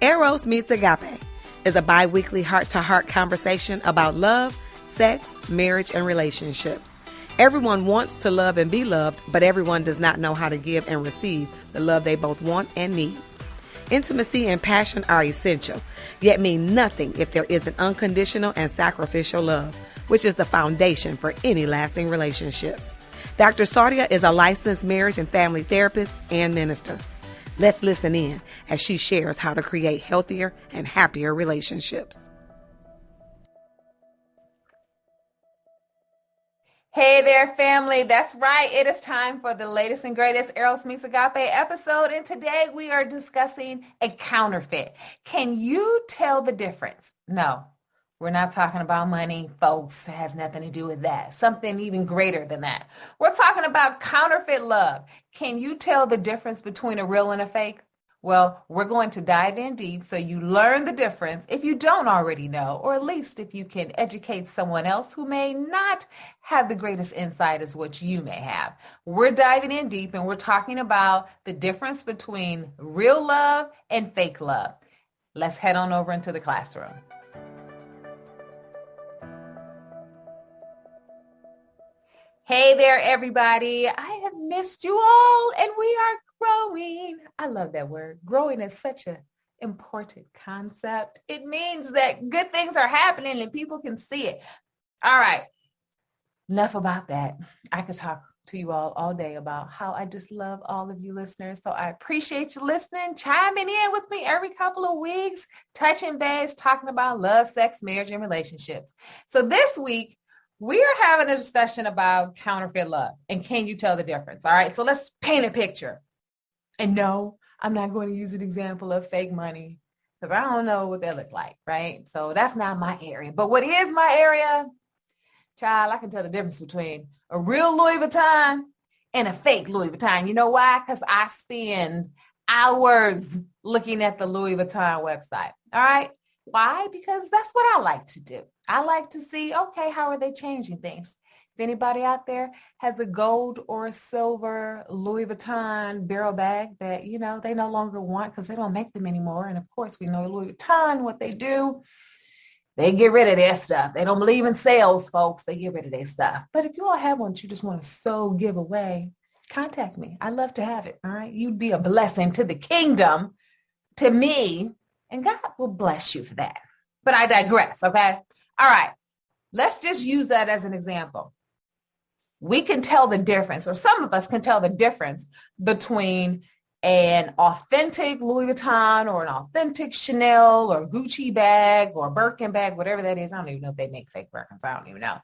Eros Meets Agape is a bi-weekly heart-to-heart conversation about love, sex, marriage, and relationships. Everyone wants to love and be loved, but everyone does not know how to give and receive the love they both want and need. Intimacy and passion are essential, yet mean nothing if there isn't unconditional and sacrificial love, which is the foundation for any lasting relationship. Dr. Sardia is a licensed marriage and family therapist and minister. Let's listen in as she shares how to create healthier and happier relationships. Hey there, family. That's right. It is time for the latest and greatest Eros Meets Agape episode. And today we are discussing a counterfeit. Can you tell the difference? No, we're not talking about money, folks. It has nothing to do with that. Something even greater than that. We're talking about counterfeit love. Can you tell the difference between a real and a fake? Well, we're going to dive in deep so you learn the difference if you don't already know, or at least if you can educate someone else who may not have the greatest insight as what you may have. We're diving in deep and we're talking about the difference between real love and fake love. Let's head on over into the classroom. Hey there, everybody. I have missed you all, and we are growing. I love that word. Growing is such an important concept. It means that good things are happening and people can see it. All right. Enough about that. I could talk to you all day about how I just love all of you listeners. So I appreciate you listening, chiming in with me every couple of weeks, touching base, talking about love, sex, marriage, and relationships. So this week, we are having a discussion about counterfeit love. And can you tell the difference? All right. So let's paint a picture. And no, I'm not going to use an example of fake money because I don't know what they look like. Right. So that's not my area. But what is my area? Child, I can tell the difference between a real Louis Vuitton and a fake Louis Vuitton. You know why? Because I spend hours looking at the Louis Vuitton website. All right. Why? Because that's what I like to do. I like to see, okay, how are they changing things? If anybody out there has a gold or a silver Louis Vuitton barrel bag that, they no longer want because they don't make them anymore. And of course, we know Louis Vuitton, what they do, they get rid of their stuff. They don't believe in sales, folks. They get rid of their stuff. But if you all have one that you just want to give away, contact me. I'd love to have it. All right. You'd be a blessing to the kingdom, to me, and God will bless you for that. But I digress. Okay. All right. Let's just use that as an example. We can tell the difference, or some of us can tell the difference between an authentic Louis Vuitton or an authentic Chanel or Gucci bag or Birkin bag, whatever that is. I don't even know if they make fake Birkins. I don't even know.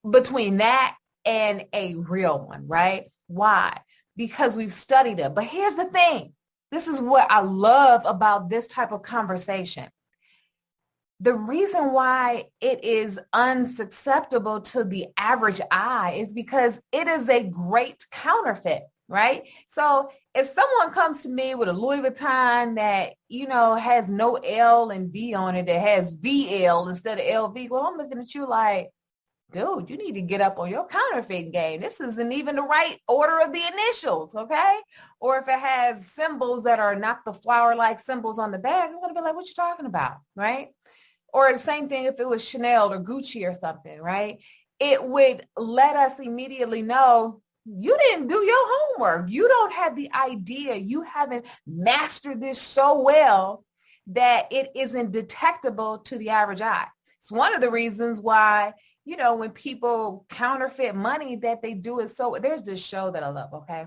Between that and a real one, right? Why? Because we've studied them. But here's the thing. This is what I love about this type of conversation. The reason why it is unsusceptible to the average eye is because it is a great counterfeit, right? So if someone comes to me with a Louis Vuitton that, has no L and V on it, that has VL instead of LV, well, I'm looking at you like, dude, you need to get up on your counterfeiting game. This isn't even the right order of the initials, okay? Or if it has symbols that are not the flower-like symbols on the bag, I'm going to be like, what you talking about, right? Or the same thing if it was Chanel or Gucci or something, right? It would let us immediately know you didn't do your homework. You don't have the idea. You haven't mastered this so well that it isn't detectable to the average eye. It's one of the reasons why, when people counterfeit money, that they do it. So there's this show that I love, okay?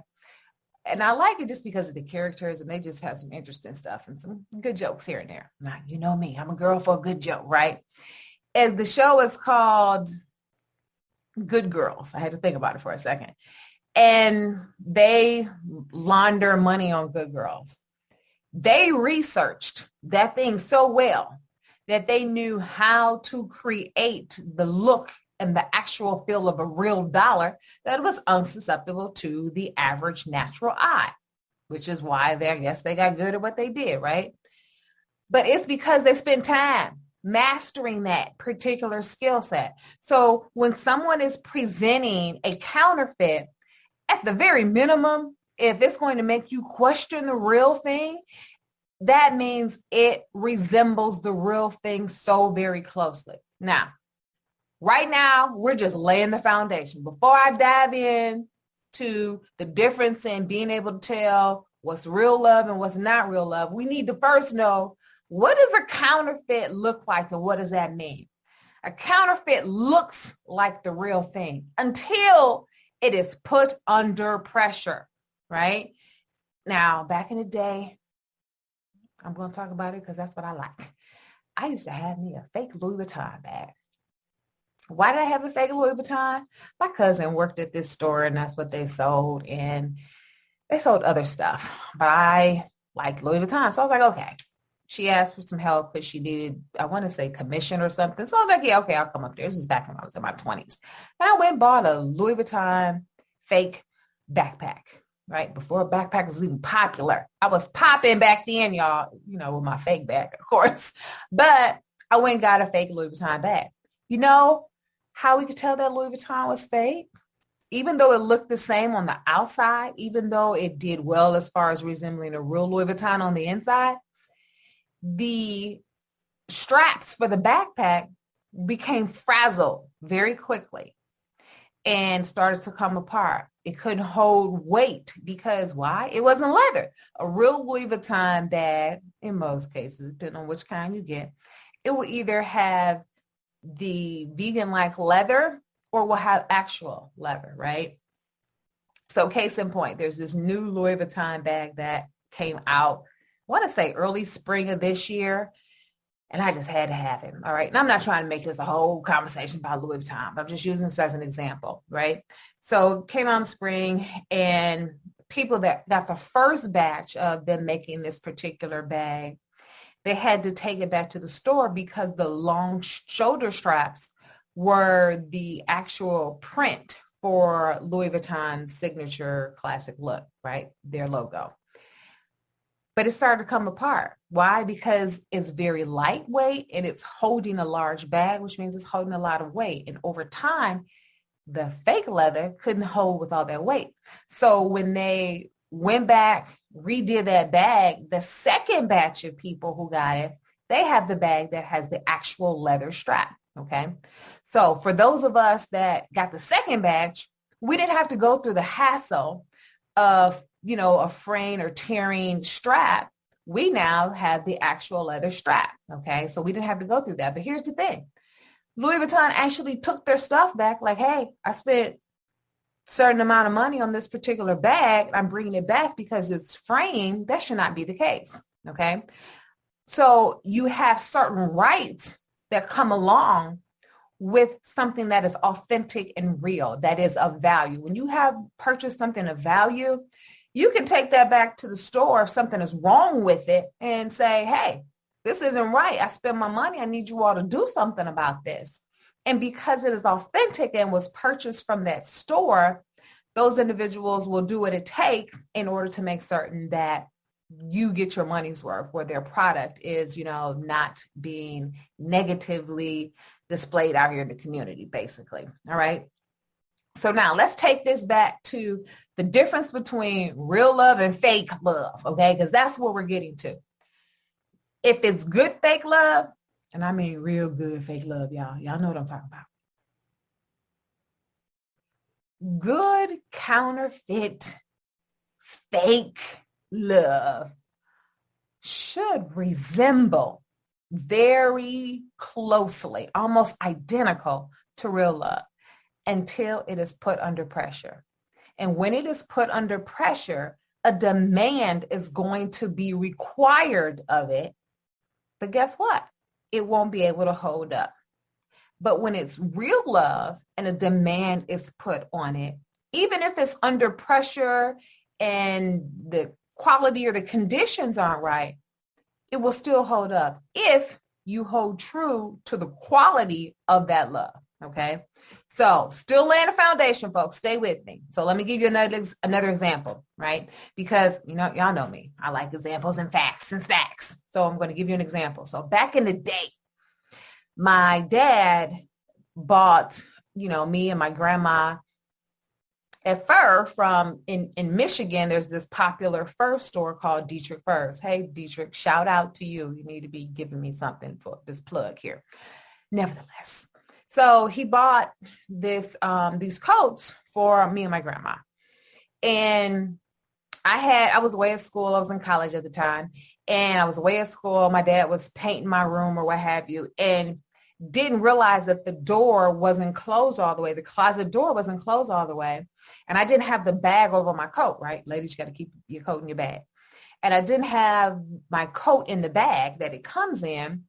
And I like it just because of the characters, and they just have some interesting stuff and some good jokes here and there. Now, you know me, I'm a girl for a good joke, right? And the show is called Good Girls. I had to think about it for a second. And they launder money on Good Girls. They researched that thing so well that they knew how to create the look and the actual feel of a real dollar that was unsusceptible to the average natural eye, which is why I guess they got good at what they did, right? But it's because they spent time mastering that particular skill set. So when someone is presenting a counterfeit, at the very minimum, if it's going to make you question the real thing, that means it resembles the real thing so very closely. Now, right now, we're just laying the foundation. Before I dive in to the difference in being able to tell what's real love and what's not real love, we need to first know, what does a counterfeit look like and what does that mean? A counterfeit looks like the real thing until it is put under pressure, right? Now, back in the day, I'm going to talk about it because that's what I like. I used to have me a fake Louis Vuitton bag. Why did I have a fake Louis Vuitton? My cousin worked at this store and that's what they sold. And they sold other stuff. But I liked Louis Vuitton. So I was like, okay. She asked for some help because she needed, I want to say, commission or something. So I was like, yeah, okay, I'll come up there. This was back when I was in my 20s. And I went and bought a Louis Vuitton fake backpack, right? Before backpacks was even popular. I was popping back then, y'all, with my fake bag, of course. But I went and got a fake Louis Vuitton bag. You know how we could tell that Louis Vuitton was fake? Even though it looked the same on the outside, even though it did well as far as resembling a real Louis Vuitton on the inside, the straps for the backpack became frazzled very quickly and started to come apart. It couldn't hold weight because why? It wasn't leather. A real Louis Vuitton bag, in most cases, depending on which kind you get, it will either have the vegan-like leather or will have actual leather, right? So case in point, there's this new Louis Vuitton bag that came out, I want to say early spring of this year, and I just had to have it, all right? And I'm not trying to make this a whole conversation about Louis Vuitton, but I'm just using this as an example, right? So it came out in spring, and people that got the first batch of them making this particular bag, they had to take it back to the store because the long shoulder straps were the actual print for Louis Vuitton's signature classic look, right? Their logo. But it started to come apart. Why? Because it's very lightweight and it's holding a large bag, which means it's holding a lot of weight. And over time, the fake leather couldn't hold with all that weight. So when they went back, redid that bag, the second batch of people who got it, they have the bag that has the actual leather strap, okay? So for those of us that got the second batch, we didn't have to go through the hassle of a fraying or tearing strap. We now have the actual leather strap, okay? So we didn't have to go through that. But here's the thing. Louis Vuitton actually took their stuff back like, hey, I spent a certain amount of money on this particular bag. I'm bringing it back because it's framed. That should not be the case, okay? So you have certain rights that come along with something that is authentic and real, that is of value. When you have purchased something of value, you can take that back to the store if something is wrong with it and say, hey, this isn't right. I spent my money. I need you all to do something about this. And because it is authentic and was purchased from that store, those individuals will do what it takes in order to make certain that you get your money's worth, where their product is, not being negatively displayed out here in the community, basically. All right. So now let's take this back to the difference between real love and fake love, okay? Because that's what we're getting to. If it's good fake love, and I mean real good fake love, y'all know what I'm talking about. Good counterfeit fake love should resemble very closely, almost identical to real love until it is put under pressure. And when it is put under pressure, a demand is going to be required of it. But guess what? It won't be able to hold up. But when it's real love and a demand is put on it, even if it's under pressure and the quality or the conditions aren't right, it will still hold up if you hold true to the quality of that love, okay? So still laying a foundation, folks. Stay with me. So let me give you another example, right? Because, y'all know me. I like examples and facts and stacks. So I'm going to give you an example. So back in the day, my dad bought, me and my grandma at fur from in Michigan, there's this popular fur store called Dietrich Furs. Hey, Dietrich, shout out to you. You need to be giving me something for this plug here. Nevertheless, so he bought these coats for me and my grandma. And I was away at school. I was in college at the time. And I was away at school. My dad was painting my room or what have you. And didn't realize that the door wasn't closed all the way. The closet door wasn't closed all the way. And I didn't have the bag over my coat, right? Ladies, you got to keep your coat in your bag. And I didn't have my coat in the bag that it comes in.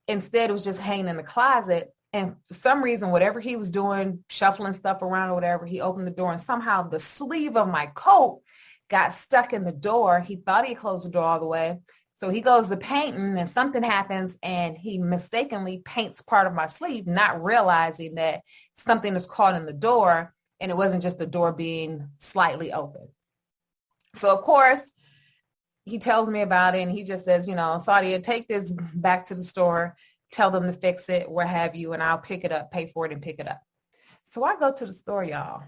Instead, it was just hanging in the closet. And for some reason, whatever he was doing, shuffling stuff around or whatever, he opened the door and somehow the sleeve of my coat got stuck in the door. He thought he closed the door all the way. So he goes to painting and something happens and he mistakenly paints part of my sleeve, not realizing that something is caught in the door and it wasn't just the door being slightly open. So of course, he tells me about it and he just says, Sadia, take this back to the store, tell them to fix it, what have you, and I'll pick it up, pay for it and pick it up. So I go to the store, y'all.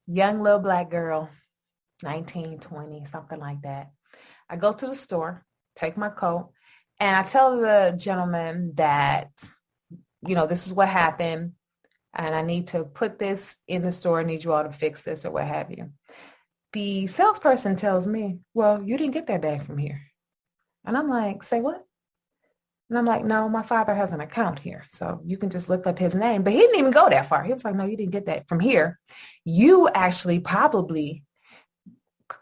Young little black girl, 19, 20, something like that. I go to the store, take my coat, and I tell the gentleman that, this is what happened, and I need to put this in the store. I need you all to fix this or what have you. The salesperson tells me, well, you didn't get that bag from here. And I'm like, say what? And I'm like, no, my father has an account here. So you can just look up his name. But he didn't even go that far. He was like, no, you didn't get that from here. You actually probably,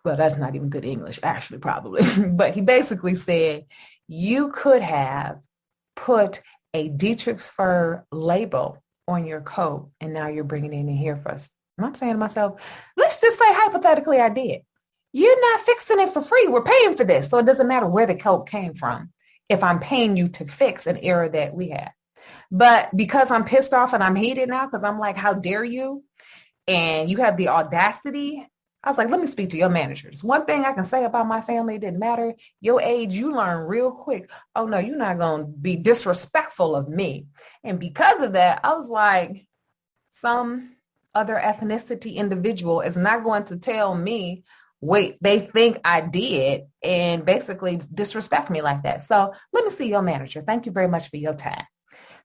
well, that's not even good English, actually, probably. But he basically said, you could have put a Dietrich's Fur label on your coat, and now you're bringing it in here for us. And I'm saying to myself, let's just say hypothetically I did. You're not fixing it for free. We're paying for this. So it doesn't matter where the coat came from if I'm paying you to fix an error that we had. But because I'm pissed off and I'm heated now because I'm like, how dare you? And you have the audacity. I was like, let me speak to your managers. One thing I can say about my family, it didn't matter. Your age, you learn real quick. Oh, no, you're not going to be disrespectful of me. And because of that, I was like, some other ethnicity individual is not going to tell me, wait, they think I did, and basically disrespect me like that. So let me see your manager. Thank you very much for your time.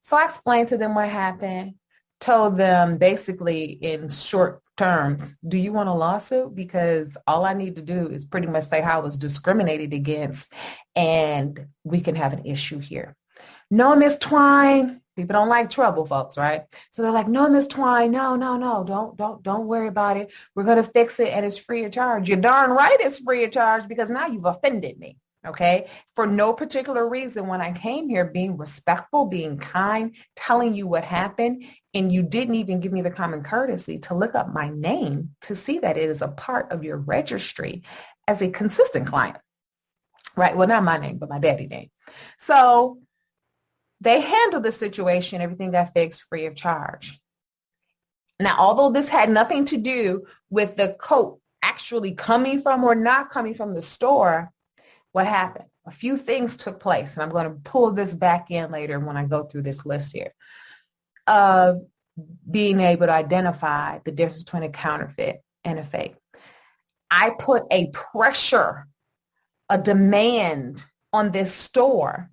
So I explained to them what happened, told them basically in short terms, do you want a lawsuit? Because all I need to do is pretty much say how I was discriminated against, and we can have an issue here. No, Miss Twine. People don't like trouble, folks, right? So they're like, no, Miss Twine, no, don't worry about it. We're going to fix it and it's free of charge. You're darn right it's free of charge because now you've offended me, okay? For no particular reason when I came here being respectful, being kind, telling you what happened, and you didn't even give me the common courtesy to look up my name to see that it is a part of your registry as a consistent client, right? Well, not my name, but my daddy's name. So they handled the situation. Everything got fixed free of charge. Now, although this had nothing to do with the coat actually coming from or not coming from the store, what happened? A few things took place, and I'm going to pull this back in later when I go through this list here. Being able to identify the difference between a counterfeit and a fake. I put a pressure, a demand on this store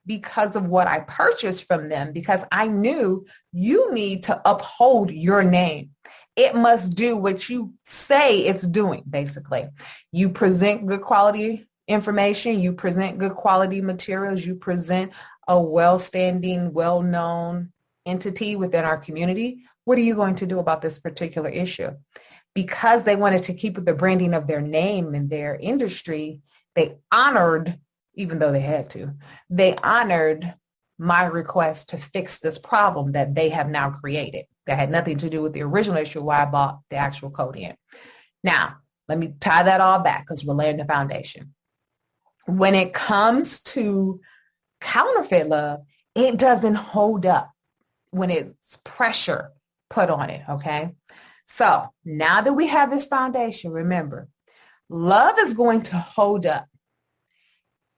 because of what I purchased from them, because I knew you need to uphold your name. It must do what you say it's doing, basically. You present good quality information, you present good quality materials, you present a well-standing, well-known entity within our community. What are you going to do about this particular issue? Because they wanted to keep with the branding of their name and their industry, they honored, even though they had to, they honored my request to fix this problem that they have now created. That had nothing to do with the original issue why I bought the actual code in. Now, let me tie that all back because we're laying the foundation. When it comes to counterfeit love, it doesn't hold up when it's pressure put on it, okay? So now that we have this foundation, remember, love is going to hold up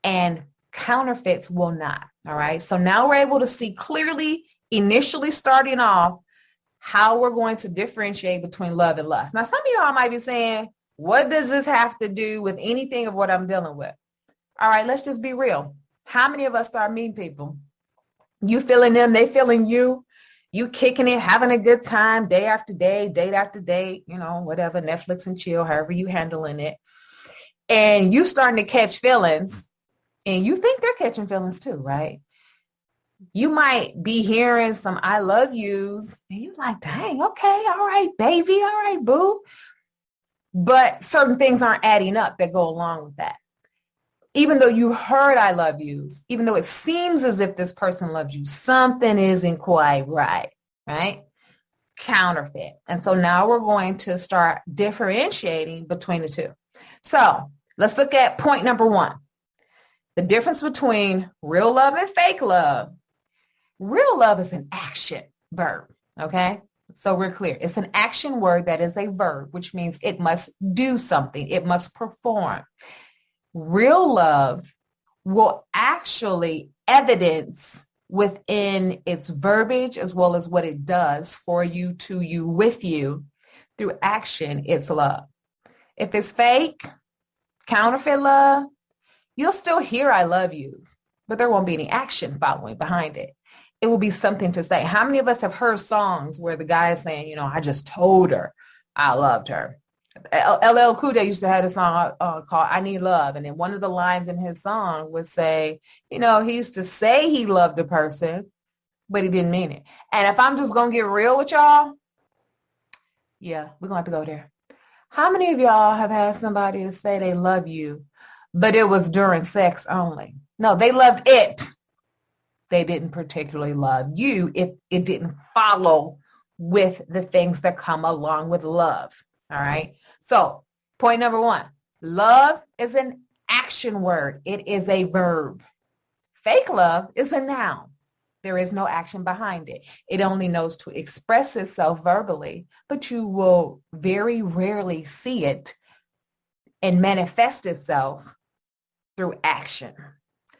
and counterfeits will not, all right? So now we're able to see clearly, initially starting off, how we're going to differentiate between love and lust. Now, some of y'all might be saying, what does this have to do with anything of what I'm dealing with? All right, let's just be real. How many of us are mean people? You feeling them, they feeling you. You kicking it, having a good time day after day, date after date, whatever, Netflix and chill, however you handling it. And you starting to catch feelings, and you think they're catching feelings too, right? You might be hearing some I love yous, and you're like, dang, okay, all right, baby, all right, boo. But certain things aren't adding up that go along with that. Even though you heard I love yous, even though it seems as if this person loves you, something isn't quite right, right? Counterfeit. And so now we're going to start differentiating between the two. So let's look at point number 1. The difference between real love and fake love. Real love is an action verb, okay? So we're clear. It's an action word that is a verb, which means it must do something. It must perform. Real love will actually evidence within its verbiage as well as what it does for you, to you, with you through action. It's love. If it's fake, counterfeit love, you'll still hear I love you, but there won't be any action following behind it. It will be something to say. How many of us have heard songs where the guy is saying, I just told her I loved her? LL Cool J used to have a song called I Need Love. And then one of the lines in his song would say, he used to say he loved a person, but he didn't mean it. And if I'm just going to get real with y'all, yeah, we're going to have to go there. How many of y'all have had somebody to say they love you, but it was during sex only? No, they loved it. They didn't particularly love you if it didn't follow with the things that come along with love. All right. So point number 1, love is an action word. It is a verb. Fake love is a noun. There is no action behind it. It only knows to express itself verbally, but you will very rarely see it and manifest itself through action.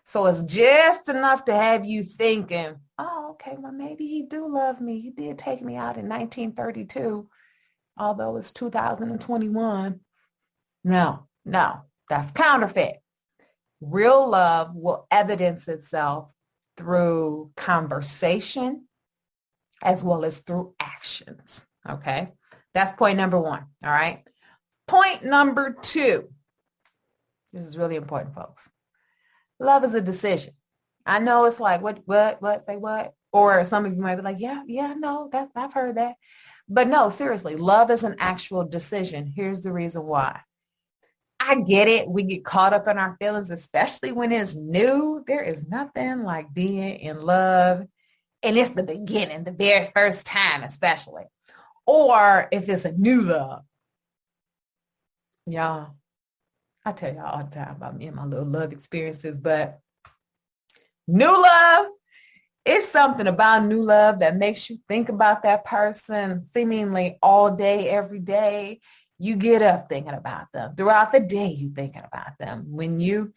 So it's just enough to have you thinking, oh, okay, well, maybe he do love me. He did take me out in 1932, although it's 2021. No, that's counterfeit. Real love will evidence itself through conversation as well as through actions, okay? That's point number 1, all right? Point number 2. This is really important, folks. Love is a decision. I know it's like, what, say what? Or some of you might be like, yeah, no, I've heard that. But no, seriously, love is an actual decision. Here's the reason why. I get it. We get caught up in our feelings, especially when it's new. There is nothing like being in love. And it's the beginning, the very first time, especially. Or if it's a new love. Y'all, I tell y'all all the time about me and my little love experiences, but new love, it's something about new love that makes you think about that person seemingly all day, every day. You get up thinking about them. Throughout the day, you thinking about them. When you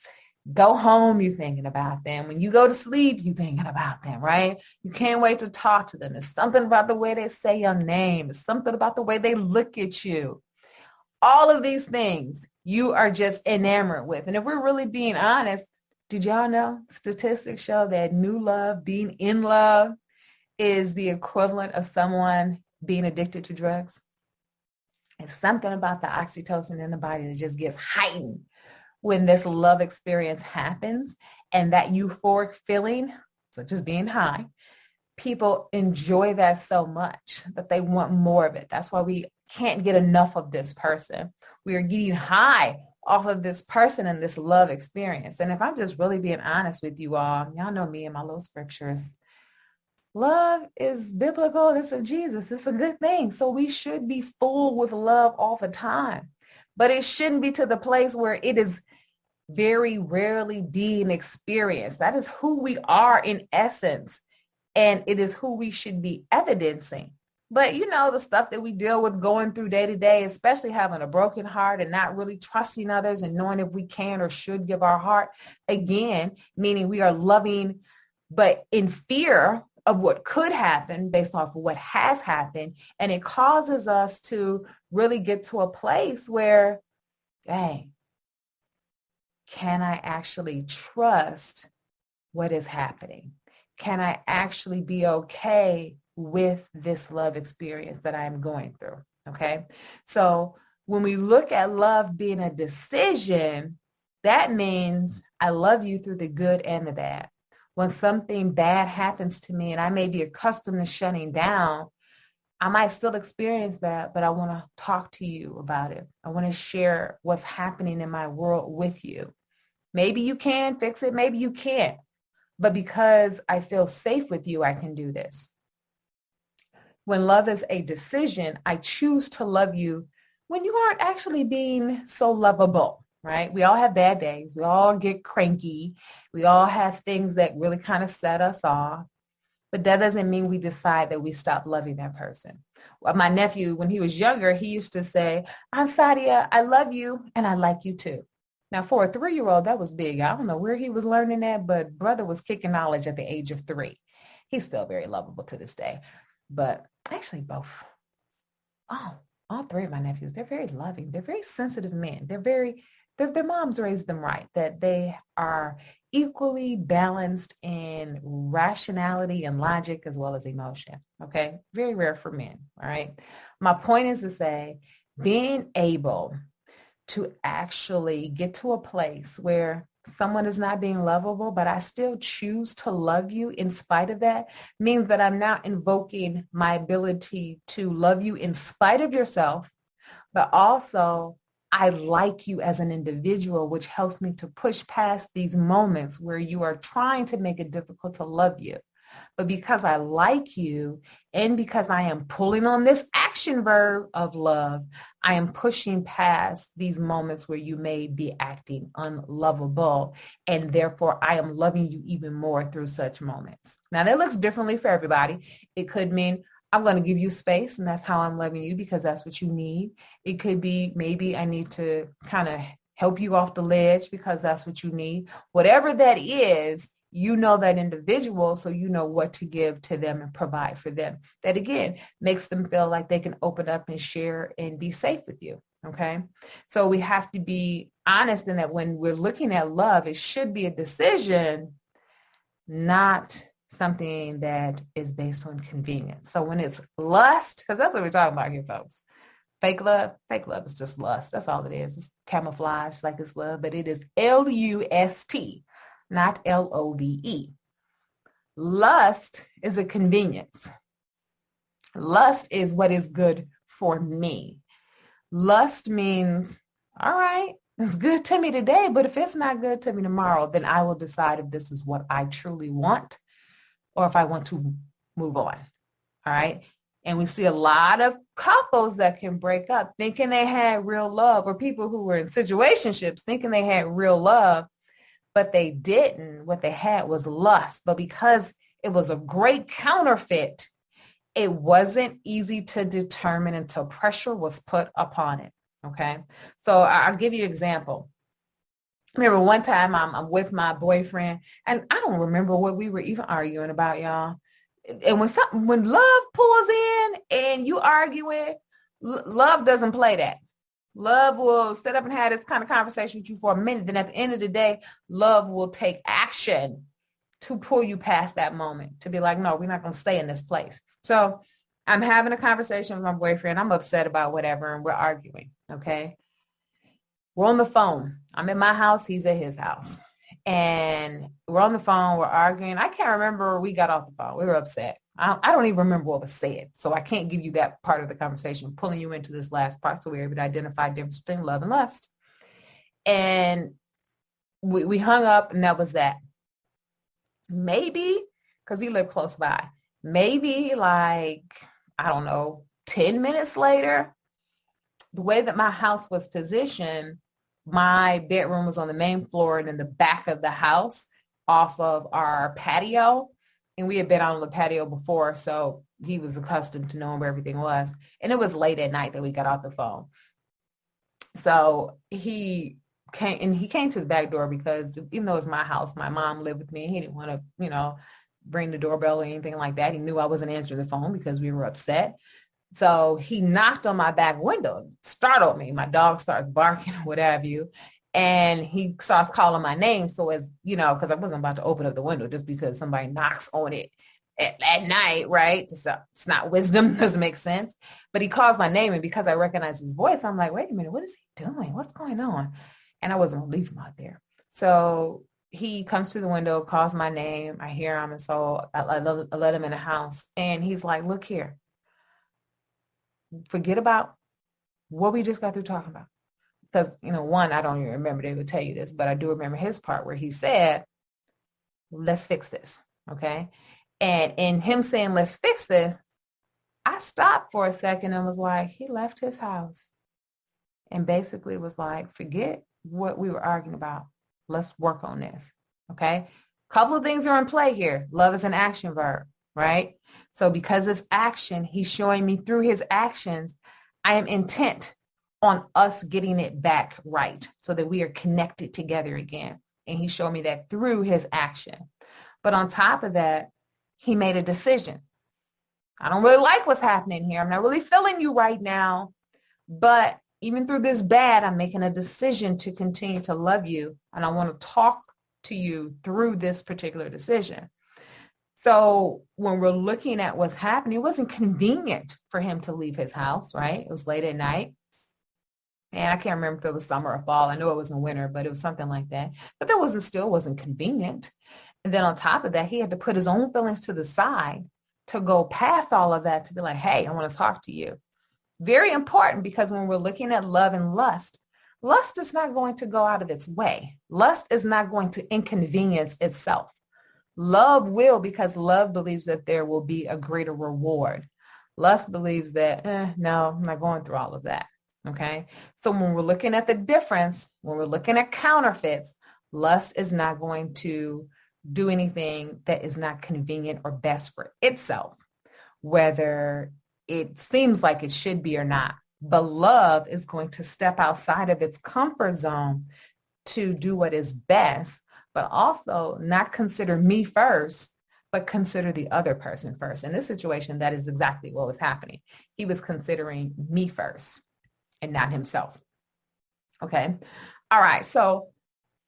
go home, you thinking about them. When you go to sleep, you thinking about them, right? You can't wait to talk to them. It's something about the way they say your name. It's something about the way they look at you. All of these things you are just enamored with. And if we're really being honest, did y'all know statistics show that new love, being in love, is the equivalent of someone being addicted to drugs? It's something about the oxytocin in the body that just gets heightened when this love experience happens, and that euphoric feeling, such as being high, people enjoy that so much that they want more of it. That's why we can't get enough of this person. We are getting high off of this person and this love experience. And if I'm just really being honest with you all, y'all know me and my little scriptures. Love is biblical. It's of Jesus. It's a good thing. So we should be full with love all the time. But it shouldn't be to the place where it is very rarely being experienced. That is who we are in essence. And it is who we should be evidencing. But the stuff that we deal with going through day to day, especially having a broken heart and not really trusting others and knowing if we can or should give our heart, again, meaning we are loving, but in fear of what could happen based off of what has happened. And it causes us to really get to a place where, dang, can I actually trust what is happening? Can I actually be okay with this love experience that I'm going through? Okay. So when we look at love being a decision, that means I love you through the good and the bad. When something bad happens to me and I may be accustomed to shutting down, I might still experience that, but I want to talk to you about it. I want to share what's happening in my world with you. Maybe you can fix it. Maybe you can't. But because I feel safe with you, I can do this. When love is a decision, I choose to love you when you aren't actually being so lovable, right? We all have bad days. We all get cranky. We all have things that really kind of set us off. But that doesn't mean we decide that we stop loving that person. Well, my nephew, when he was younger, he used to say, Aunt Sadia, I love you and I like you too. Now, for a 3-year-old, that was big. I don't know where he was learning that, but brother was kicking knowledge at the age of 3. He's still very lovable to this day. But actually both. All 3 of my nephews, they're very loving. They're very sensitive men. Their moms raised them right, that they are equally balanced in rationality and logic as well as emotion. Okay. Very rare for men. All right. My point is to say, being able to actually get to a place where someone is not being lovable, but I still choose to love you in spite of that, means that I'm not invoking my ability to love you in spite of yourself, but also I like you as an individual, which helps me to push past these moments where you are trying to make it difficult to love you. But because I like you and because I am pulling on this action verb of love, I am pushing past these moments where you may be acting unlovable. And therefore, I am loving you even more through such moments. Now, that looks differently for everybody. It could mean I'm going to give you space and that's how I'm loving you because that's what you need. It could be maybe I need to kind of help you off the ledge because that's what you need. Whatever that is, you know that individual, so you know what to give to them and provide for them. That again makes them feel like they can open up and share and be safe with you. Okay. So we have to be honest in that when we're looking at love, it should be a decision, not something that is based on convenience. So when it's lust, because that's what we're talking about here, folks. Fake love is just lust. That's all it is. It's camouflage like it's love, but it is L-U-S-T. Not L-O-V-E. Lust is a convenience. Lust is what is good for me. Lust means, all right, it's good to me today, but if it's not good to me tomorrow, then I will decide if this is what I truly want or if I want to move on. All right. And we see a lot of couples that can break up thinking they had real love, or people who were in situationships thinking they had real love, but they didn't. What they had was lust. But because it was a great counterfeit, it wasn't easy to determine until pressure was put upon it. Okay. So I'll give you an example. I remember one time I'm with my boyfriend and I don't remember what we were even arguing about, y'all. And when love pulls in and you arguing, love doesn't play that. Love will sit up and have this kind of conversation with you for a minute. Then at the end of the day, love will take action to pull you past that moment, to be like, no, we're not going to stay in this place. So I'm having a conversation with my boyfriend. I'm upset about whatever, and we're arguing, okay? We're on the phone. I'm in my house. He's at his house. And we're on the phone. We're arguing. I can't remember. We got off the phone. We were upset. I don't even remember what was said. So I can't give you that part of the conversation. I'm pulling you into this last part so we're able to identify the difference between love and lust. And we hung up, and that was that. Maybe, because he lived close by, maybe like, I don't know, 10 minutes later, the way that my house was positioned, my bedroom was on the main floor and in the back of the house off of our patio. And we had been on the patio before, so he was accustomed to knowing where everything was. And it was late at night that we got off the phone. So he came to the back door because even though it was my house, my mom lived with me. He didn't want to, ring the doorbell or anything like that. He knew I wasn't answering the phone because we were upset. So he knocked on my back window, startled me. My dog starts barking, what have you. And he starts calling my name. So as you know, because I wasn't about to open up the window just because somebody knocks on it at night, right? It's not wisdom, doesn't make sense. But he calls my name. And because I recognize his voice, I'm like, wait a minute, what is he doing? What's going on? And I wasn't going to leave him out there. So he comes to the window, calls my name. I hear him. And so I let him in the house. And he's like, look here. Forget about what we just got through talking about. Because, one, I don't even remember they would tell you this, but I do remember his part where he said, let's fix this, okay? And in him saying, let's fix this, I stopped for a second and was like, he left his house and basically was like, forget what we were arguing about. Let's work on this, okay? Couple of things are in play here. Love is an action verb, right? So because it's action, he's showing me through his actions, I am intent on us getting it back right so that we are connected together again. And he showed me that through his action. But on top of that, he made a decision. I don't really like what's happening here. I'm not really feeling you right now. But even through this bad, I'm making a decision to continue to love you. And I want to talk to you through this particular decision. So when we're looking at what's happening, it wasn't convenient for him to leave his house, right? It was late at night. And I can't remember if it was summer or fall. I know it was in winter, but it was something like that. But that still wasn't convenient. And then on top of that, he had to put his own feelings to the side to go past all of that to be like, hey, I want to talk to you. Very important, because when we're looking at love and lust, lust is not going to go out of its way. Lust is not going to inconvenience itself. Love will, because love believes that there will be a greater reward. Lust believes that, no, I'm not going through all of that. Okay. So when we're looking at the difference, when we're looking at counterfeits, lust is not going to do anything that is not convenient or best for itself, whether it seems like it should be or not. But love is going to step outside of its comfort zone to do what is best, but also not consider me first, but consider the other person first. In this situation, that is exactly what was happening. He was considering me first and not himself. Okay. All right. So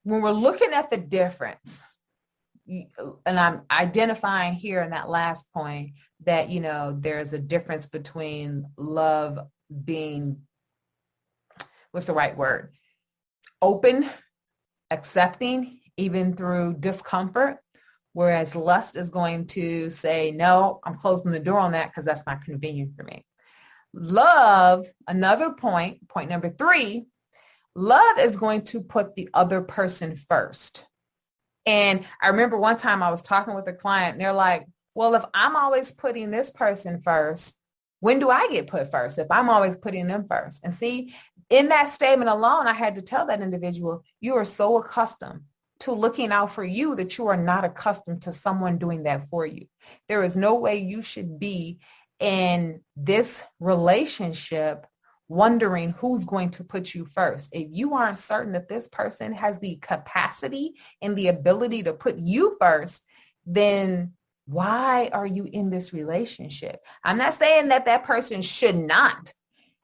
when we're looking at the difference, and I'm identifying here in that last point that, there's a difference between love being, what's the right word? Open, accepting, even through discomfort, whereas lust is going to say, no, I'm closing the door on that because that's not convenient for me. Love, another point number 3, love is going to put the other person first. And I remember one time I was talking with a client and they're like, well, if I'm always putting this person first, when do I get put first if I'm always putting them first? And see, in that statement alone, I had to tell that individual, you are so accustomed to looking out for you that you are not accustomed to someone doing that for you. There is no way you should be in this relationship wondering who's going to put you first. If you aren't certain that this person has the capacity and the ability to put you first, then why are you in this relationship? I'm not saying that that person should not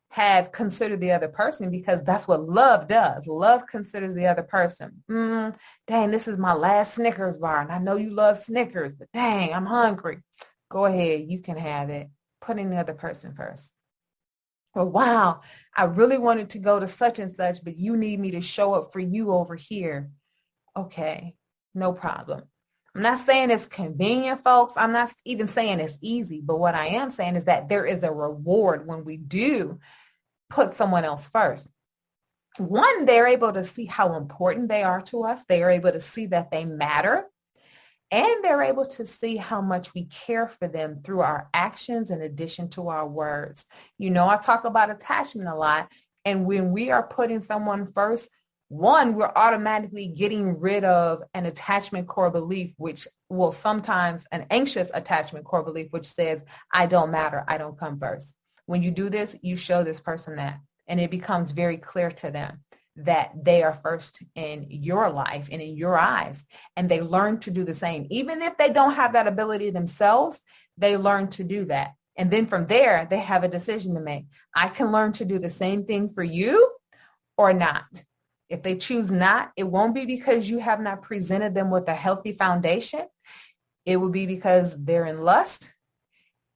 have considered the other person, because that's what love does. Love considers the other person. Dang, this is my last Snickers bar, and I know you love Snickers, but dang, I'm hungry. Go ahead, you can have it. Putting the other person first. Well, wow, I really wanted to go to such and such, but you need me to show up for you over here. Okay, no problem. I'm not saying it's convenient, folks. I'm not even saying it's easy, but what I am saying is that there is a reward when we do put someone else first. One, they're able to see how important they are to us. They are able to see that they matter. And they're able to see how much we care for them through our actions in addition to our words. I talk about attachment a lot. And when we are putting someone first, one, we're automatically getting rid of an attachment core belief, which will sometimes an anxious attachment core belief, which says, I don't matter. I don't come first. When you do this, you show this person that, and it becomes very clear to them. that they are first in your life and in your eyes, and they learn to do the same. Even if they don't have that ability themselves, they learn to do that. And then from there, they have a decision to make. I can learn to do the same thing for you or not. If they choose not, it won't be because you have not presented them with a healthy foundation. It will be because they're in lust,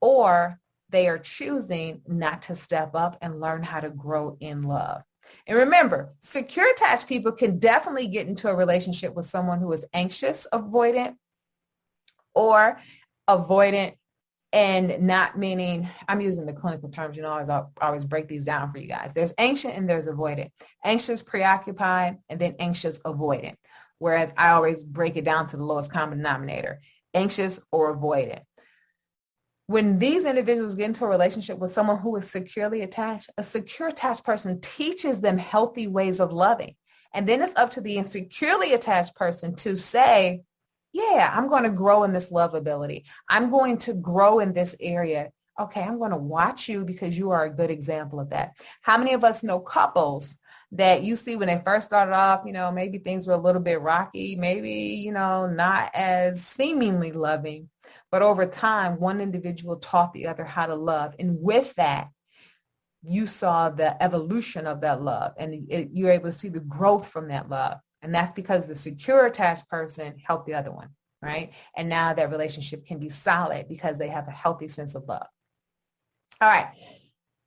or they are choosing not to step up and learn how to grow in love. And remember, secure attached people can definitely get into a relationship with someone who is anxious, avoidant, or avoidant, and not meaning, I'm using the clinical terms, I always break these down for you guys. There's anxious and there's avoidant. Anxious, preoccupied, and then anxious, avoidant. Whereas I always break it down to the lowest common denominator, anxious or avoidant. When these individuals get into a relationship with someone who is securely attached, a secure attached person teaches them healthy ways of loving. And then it's up to the insecurely attached person to say, yeah, I'm going to grow in this love ability. I'm going to grow in this area. Okay, I'm going to watch you because you are a good example of that. How many of us know couples that you see when they first started off, maybe things were a little bit rocky, maybe, not as seemingly loving, but over time, one individual taught the other how to love. And with that, you saw the evolution of that love, and you're able to see the growth from that love. And that's because the secure attached person helped the other one, right? And now that relationship can be solid because they have a healthy sense of love. All right.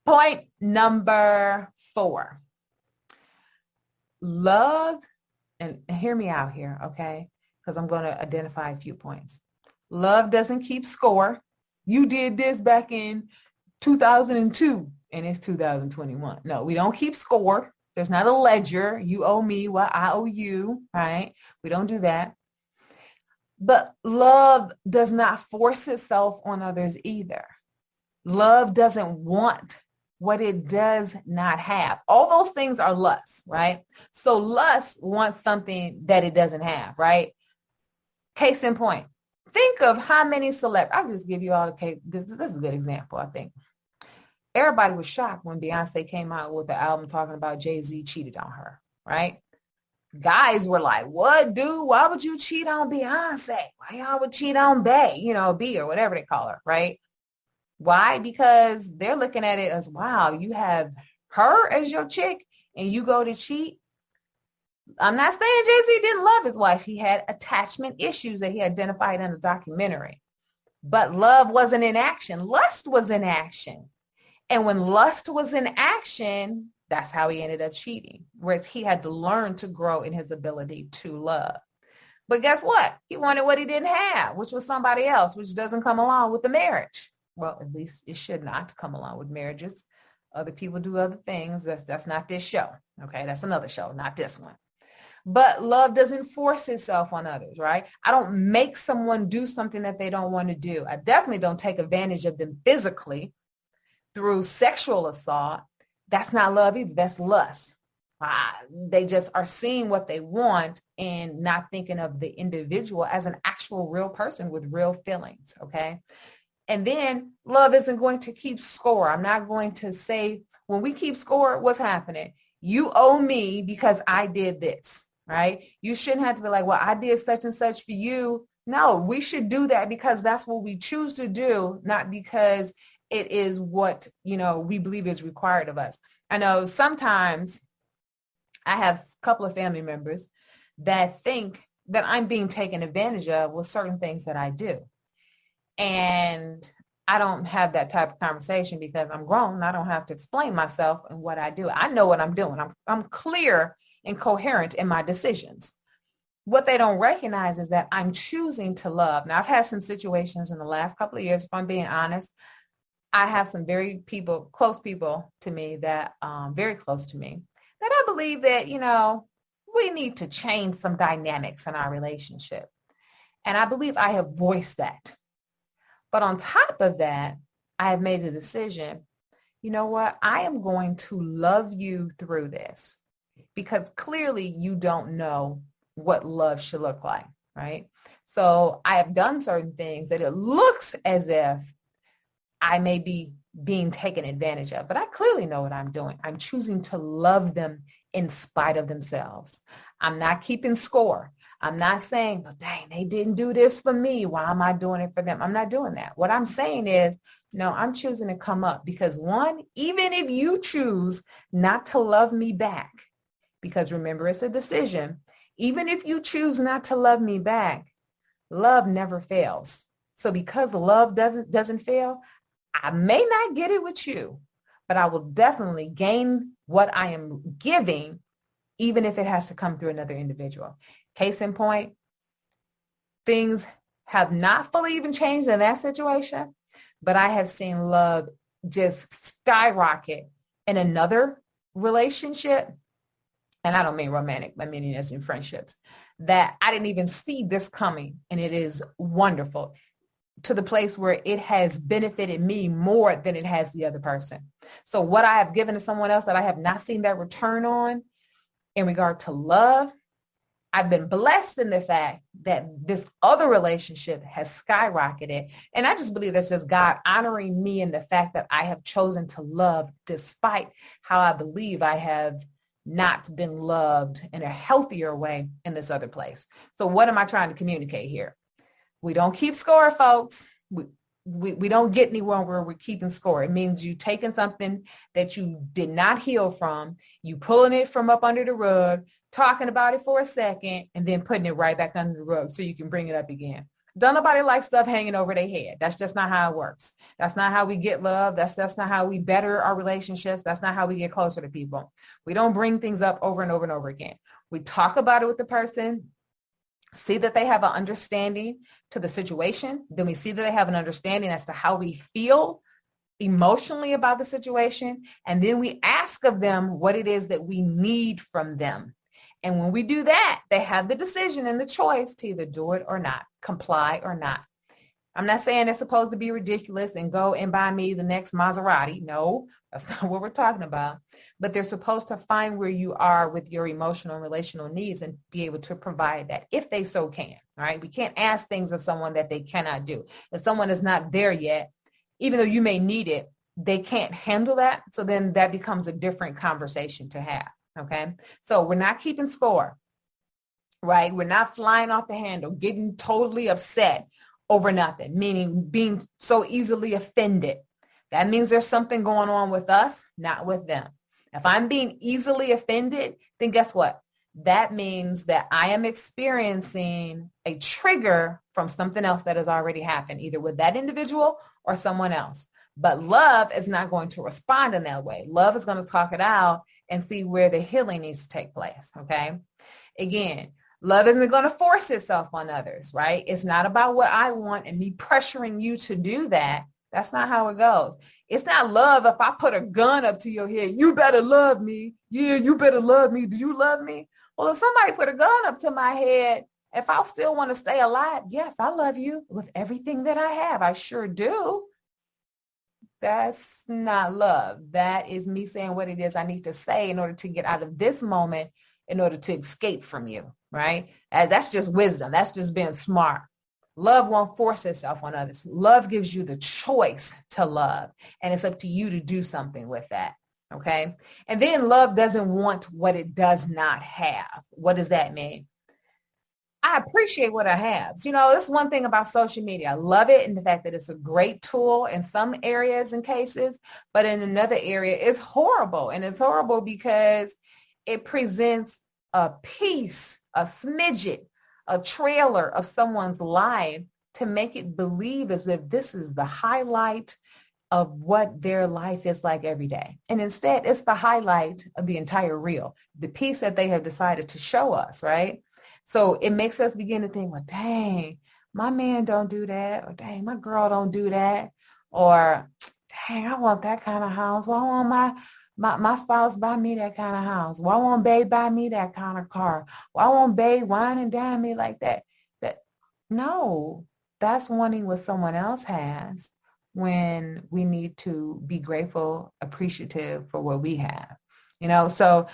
Point number 4. Love, and hear me out here, okay? Because I'm going to identify a few points. Love doesn't keep score. You did this back in 2002 and it's 2021. No, we don't keep score. There's not a ledger. You owe me what I owe you, right? We don't do that. But love does not force itself on others either. Love doesn't want what it does not have. All those things are lust, right? So lust wants something that it doesn't have, right? Case in point. Think of how many I'll just give you all the case. This is a good example, I think. Everybody was shocked when Beyonce came out with the album talking about Jay-Z cheated on her, right? Guys were like, what, dude? Why would you cheat on Beyonce? Why y'all would cheat on B or whatever they call her, right? Why? Because they're looking at it as, wow, you have her as your chick and you go to cheat. I'm not saying Jay-Z didn't love his wife. He had attachment issues that he identified in a documentary. But love wasn't in action. Lust was in action. And when lust was in action, that's how he ended up cheating. Whereas he had to learn to grow in his ability to love. But guess what? He wanted what he didn't have, which was somebody else, which doesn't come along with the marriage. Well, at least it should not come along with marriages. Other people do other things. That's not this show. Okay, that's another show, not this one. But love doesn't force itself on others, right? I don't make someone do something that they don't want to do. I definitely don't take advantage of them physically through sexual assault. That's not love either. That's lust. They just are seeing what they want and not thinking of the individual as an actual real person with real feelings, okay? And then love isn't going to keep score. I'm not going to say, when we keep score, what's happening? You owe me because I did this. Right? You shouldn't have to be like, well, I did such and such for you. No, we should do that because that's what we choose to do, not because it is what, we believe is required of us. I know sometimes I have a couple of family members that think that I'm being taken advantage of with certain things that I do. And I don't have that type of conversation because I'm grown. I don't have to explain myself and what I do. I know what I'm doing. I'm clear and coherent in my decisions. What they don't recognize is that I'm choosing to love. Now, I've had some situations in the last couple of years, if I'm being honest. I have some close people to me that, very close to me, that I believe that, we need to change some dynamics in our relationship. And I believe I have voiced that. But on top of that, I have made a decision, you know what? I am going to love you through this. Because clearly you don't know what love should look like, right? So I have done certain things that it looks as if I may be being taken advantage of, but I clearly know what I'm doing. I'm choosing to love them in spite of themselves. I'm not keeping score. I'm not saying, well, dang, they didn't do this for me. Why am I doing it for them? I'm not doing that. What I'm saying is, no, I'm choosing to come up because one, even if you choose not to love me back, because remember, it's a decision. Even if you choose not to love me back, love never fails. So because love doesn't fail, I may not get it with you, but I will definitely gain what I am giving, even if it has to come through another individual. Case in point, things have not fully even changed in that situation, but I have seen love just skyrocket in another relationship. And I don't mean romantic, I mean as in friendships, that I didn't even see this coming. And it is wonderful to the place where it has benefited me more than it has the other person. So what I have given to someone else that I have not seen that return on in regard to love, I've been blessed in the fact that this other relationship has skyrocketed. And I just believe that's just God honoring me in the fact that I have chosen to love despite how I believe I have not been loved in a healthier way in this other place. So what am I trying to communicate here? We don't keep score, folks. We don't get anywhere where we're keeping score. It means you taking something that you did not heal from, you pulling it from up under the rug, talking about it for a second, and then putting it right back under the rug so you can bring it up again. Don't nobody like stuff hanging over their head. That's just not how it works. That's not how we get love. That's not how we better our relationships. That's not how we get closer to people. We don't bring things up over and over and over again. We talk about it with the person, see that they have an understanding to the situation. Then we see that they have an understanding as to how we feel emotionally about the situation. And then we ask of them what it is that we need from them. And when we do that, they have the decision and the choice to either do it or not, comply or not. I'm not saying it's supposed to be ridiculous and go and buy me the next Maserati. No, that's not what we're talking about. But they're supposed to find where you are with your emotional and relational needs and be able to provide that if they so can. All right. We can't ask things of someone that they cannot do. If someone is not there yet, even though you may need it, they can't handle that. So then that becomes a different conversation to have. Okay. So we're not keeping score, right? We're not flying off the handle, getting totally upset over nothing, meaning being so easily offended. That means there's something going on with us, not with them. If I'm being easily offended, then guess what? That means that I am experiencing a trigger from something else that has already happened, either with that individual or someone else. But love is not going to respond in that way. Love is going to talk it out and see where the healing needs to take place, okay? Again, love isn't going to force itself on others, right? It's not about what I want and me pressuring you to do that. That's not how it goes. It's not love if I put a gun up to your head. You better love me. Yeah, you better love me. Do you love me? Well, if somebody put a gun up to my head, if I still want to stay alive, yes, I love you with everything that I have. I sure do. That's not love. That is me saying what it is I need to say in order to get out of this moment, in order to escape from you, right? That's just wisdom. That's just being smart. Love won't force itself on others. Love gives you the choice to love, and it's up to you to do something with that, okay? And then love doesn't want what it does not have. What does that mean? I appreciate what I have. You know, that's one thing about social media. I love it in the fact that it's a great tool in some areas and cases, but in another area, it's horrible. And it's horrible because it presents a piece, a smidget, a trailer of someone's life to make it believe as if this is the highlight of what their life is like every day. And instead, it's the highlight of the entire reel, the piece that they have decided to show us, right? So it makes us begin to think, well, dang, my man don't do that, or dang, my girl don't do that, or dang, I want that kind of house. Why won't my spouse buy me that kind of house? Why won't babe buy me that kind of car? Why won't babe wine and dine me like that? No, that's wanting what someone else has when we need to be grateful, appreciative for what we have. You know, so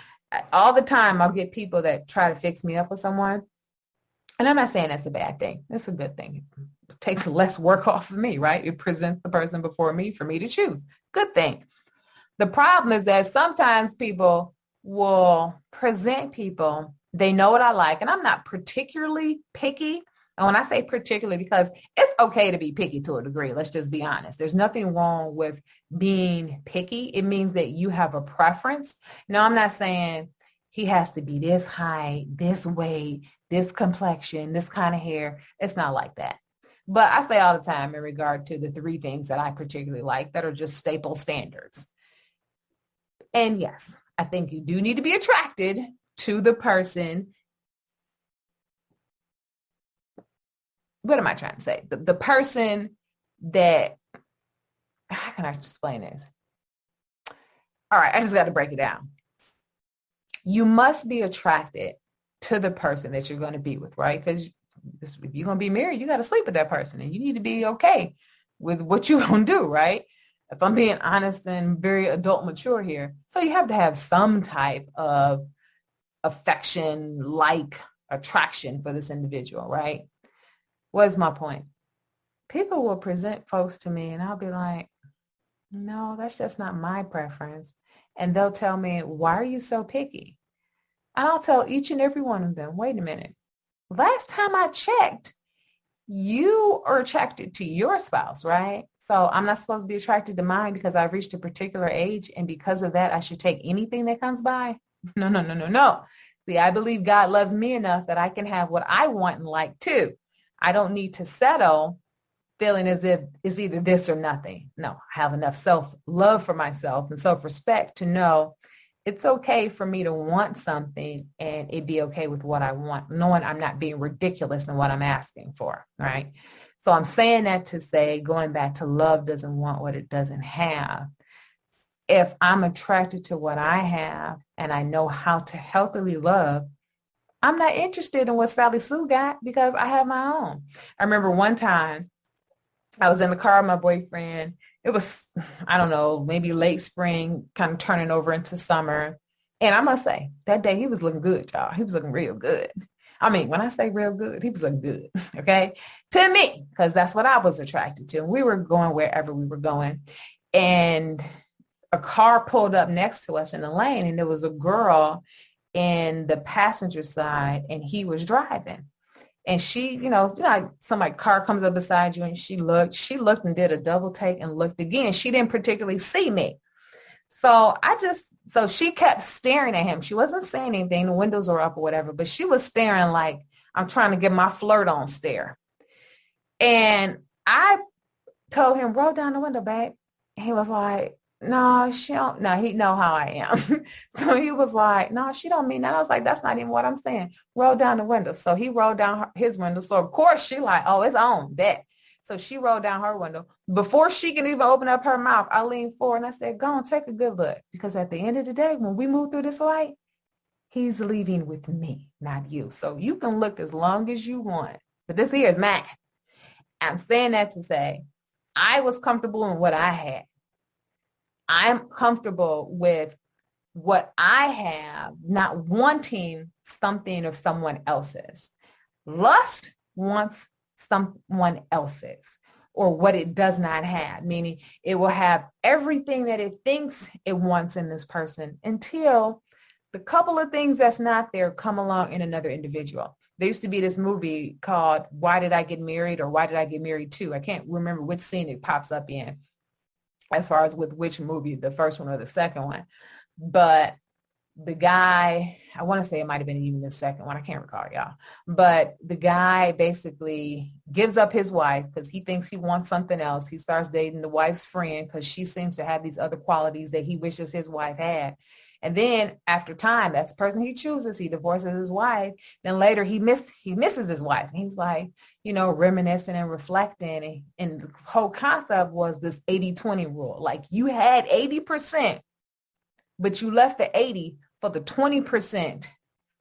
all the time I'll get people that try to fix me up with someone. And I'm not saying that's a bad thing. It's a good thing. It takes less work off of me, right? It presents the person before me for me to choose. Good thing. The problem is that sometimes people will present people. They know what I like, and I'm not particularly picky. And when I say particularly, because it's okay to be picky to a degree. Let's just be honest. There's nothing wrong with being picky. It means that you have a preference. No, I'm not saying he has to be this height, this weight, this complexion, this kind of hair. It's not like that. But I say all the time in regard to the three things that I particularly like that are just staple standards. And yes, I think you do need to be attracted to the person. What am I trying to say? The person that, how can I explain this? All right, I just got to break it down. You must be attracted to the person that you're going to be with, right? Because if you're going to be married, you got to sleep with that person, and you need to be okay with what you're going to do, right? If I'm being honest and very adult mature here. So you have to have some type of affection, like attraction for this individual, right? What's my point? People will present folks to me and I'll be like, no, that's just not my preference. And they'll tell me, why are you so picky? And I'll tell each and every one of them, wait a minute. Last time I checked, you are attracted to your spouse, right? So I'm not supposed to be attracted to mine because I've reached a particular age. And because of that, I should take anything that comes by. No. See, I believe God loves me enough that I can have what I want and like too. I don't need to settle feeling as if it's either this or nothing. No, I have enough self-love for myself and self-respect to know it's okay for me to want something and it be okay with what I want, knowing I'm not being ridiculous in what I'm asking for, right? So I'm saying that to say, going back to love doesn't want what it doesn't have. If I'm attracted to what I have and I know how to healthily love, I'm not interested in what Sally Sue got because I have my own. I remember one time I was in the car with my boyfriend. It was, I don't know, maybe late spring, kind of turning over into summer. And I must say, that day he was looking good, y'all. He was looking real good. I mean, when I say real good, he was looking good, okay? To me, because that's what I was attracted to. And we were going wherever we were going. And a car pulled up next to us in the lane, and there was a girl in the passenger side, and he was driving. And she, like somebody car comes up beside you and she looked and did a double take and looked again. She didn't particularly see me. So she kept staring at him. She wasn't saying anything. The windows were up or whatever, but she was staring like I'm trying to get my flirt on stare. And I told him, roll down the window, babe. And he was like, no, she don't. No, he know how I am. So he was like, no, she don't mean that. I was like, that's not even what I'm saying. Roll down the window. So he rolled down his window. So of course she like, oh, it's on, bet. So she rolled down her window. Before she can even open up her mouth, I leaned forward and I said, go on, take a good look. Because at the end of the day, when we move through this light, he's leaving with me, not you. So you can look as long as you want, but this here is mine. I'm saying that to say, I was comfortable in what I had. I'm comfortable with what I have, not wanting something of someone else's. Lust wants someone else's or what it does not have, meaning it will have everything that it thinks it wants in this person until the couple of things that's not there come along in another individual. There used to be this movie called Why Did I Get Married or Why Did I Get Married To? I can't remember which scene it pops up in, as far as with which movie, the first one or the second one. But the guy, I want to say it might have been even the second one. I can't recall, y'all. But the guy basically gives up his wife because he thinks he wants something else. He starts dating the wife's friend because she seems to have these other qualities that he wishes his wife had. And then after time, that's the person he chooses. He divorces his wife. Then later he misses his wife. And he's like, reminiscing and reflecting. And the whole concept was this 80-20 rule. Like you had 80%, but you left the 80 for the 20%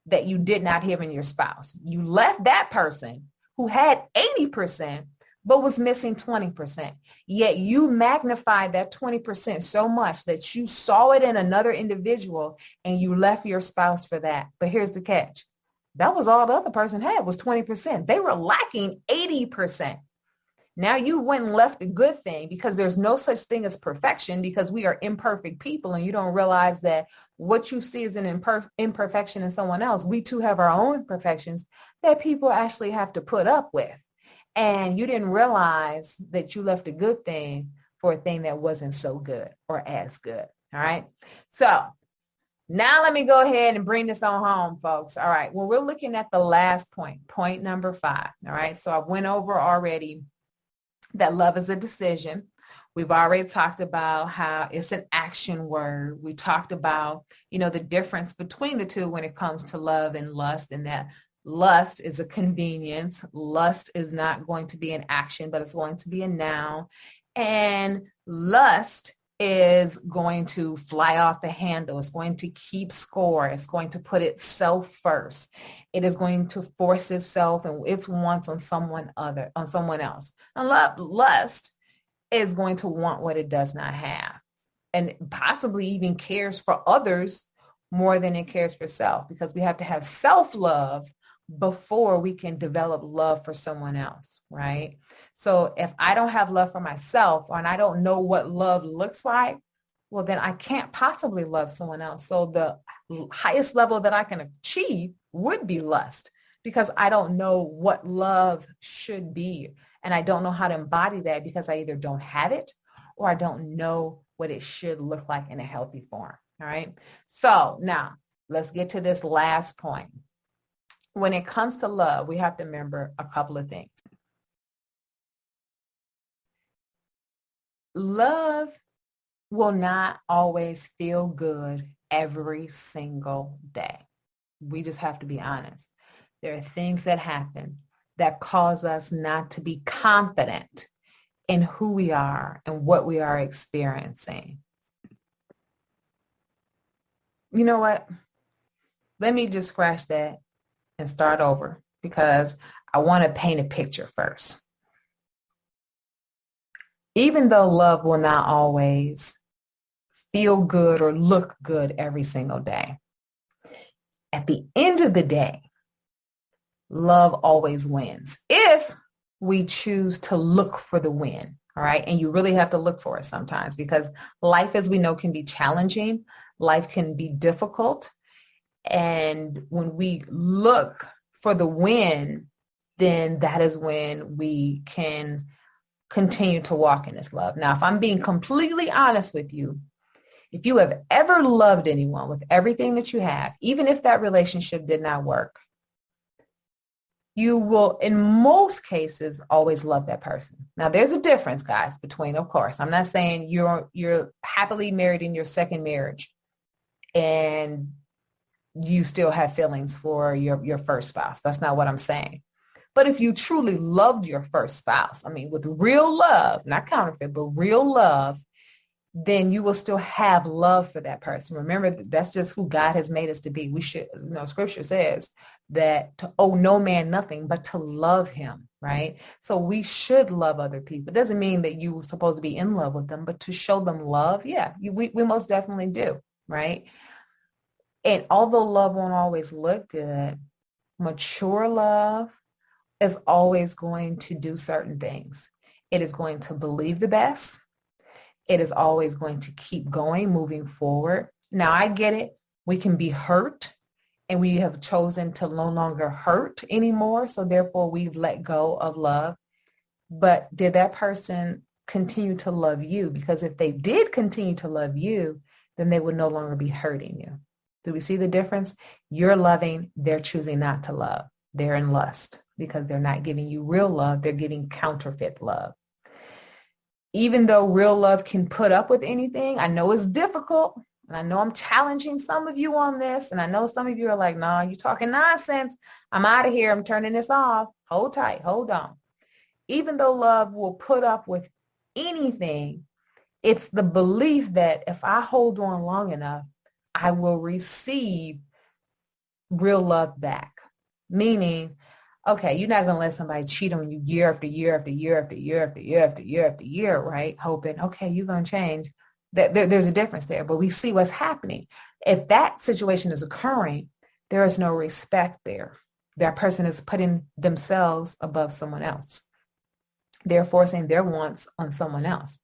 that you did not have in your spouse. You left that person who had 80%, but was missing 20%. Yet you magnified that 20% so much that you saw it in another individual and you left your spouse for that. But here's the catch. That was all the other person had was 20%. They were lacking 80%. Now you went and left a good thing, because there's no such thing as perfection, because we are imperfect people, and you don't realize that what you see as an imperfection in someone else, we too have our own imperfections that people actually have to put up with. And you didn't realize that you left a good thing for a thing that wasn't so good or as good. All right. So now let me go ahead and bring this on home, folks. All right. Well, we're looking at the last point number 5. All right. So I went over already that love is a decision. We've already talked about how it's an action word. We talked about, the difference between the two when it comes to love and lust, and that lust is a convenience. Lust is not going to be an action, but it's going to be a noun. And lust is going to fly off the handle. It's going to keep score. It's going to put itself first. It is going to force itself and its wants on someone else. And lust is going to want what it does not have, and possibly even cares for others more than it cares for self, because we have to have self-love before we can develop love for someone else, right? So if I don't have love for myself, and I don't know what love looks like, well, then I can't possibly love someone else. So the highest level that I can achieve would be lust, because I don't know what love should be. And I don't know how to embody that, because I either don't have it or I don't know what it should look like in a healthy form. All right. So now let's get to this last point. When it comes to love, we have to remember a couple of things. Love will not always feel good every single day. We just have to be honest. There are things that happen that cause us not to be confident in who we are and what we are experiencing. You know what? Let me just scratch that and start over, because I want to paint a picture first. Even though love will not always feel good or look good every single day, at the end of the day, love always wins if we choose to look for the win. All right. And you really have to look for it sometimes, because life, as we know, can be challenging. Life can be difficult. And when we look for the win, then that is when we can continue to walk in this love. Now, if I'm being completely honest with you, if you have ever loved anyone with everything that you have, even if that relationship did not work, you will, in most cases, always love that person. Now, there's a difference, guys, between, of course, I'm not saying you're happily married in your second marriage and you still have feelings for your first spouse. That's not what I'm saying. But if you truly loved your first spouse, I mean, with real love, not counterfeit, but real love, then you will still have love for that person. Remember, that's just who God has made us to be. We should, scripture says that to owe no man nothing but to love him, right? So we should love other people. It doesn't mean that you're supposed to be in love with them, but to show them love, yeah, we most definitely do, right? And although love won't always look good, mature love is always going to do certain things. It is going to believe the best. It is always going to keep going, moving forward. Now, I get it. We can be hurt, and we have chosen to no longer hurt anymore. So therefore, we've let go of love. But did that person continue to love you? Because if they did continue to love you, then they would no longer be hurting you. Do we see the difference? You're loving, they're choosing not to love. They're in lust because they're not giving you real love. They're giving counterfeit love. Even though real love can put up with anything, I know it's difficult, and I know I'm challenging some of you on this, and I know some of you are like, nah, you're talking nonsense. I'm out of here. I'm turning this off. Hold tight. Hold on. Even though love will put up with anything, it's the belief that if I hold on long enough, I will receive real love back. Meaning, okay, you're not going to let somebody cheat on you year after year after year after year after year after year after year, right? Hoping, okay, you're going to change. There's a difference there, but we see what's happening. If that situation is occurring, there is no respect there. That person is putting themselves above someone else. They're forcing their wants on someone else.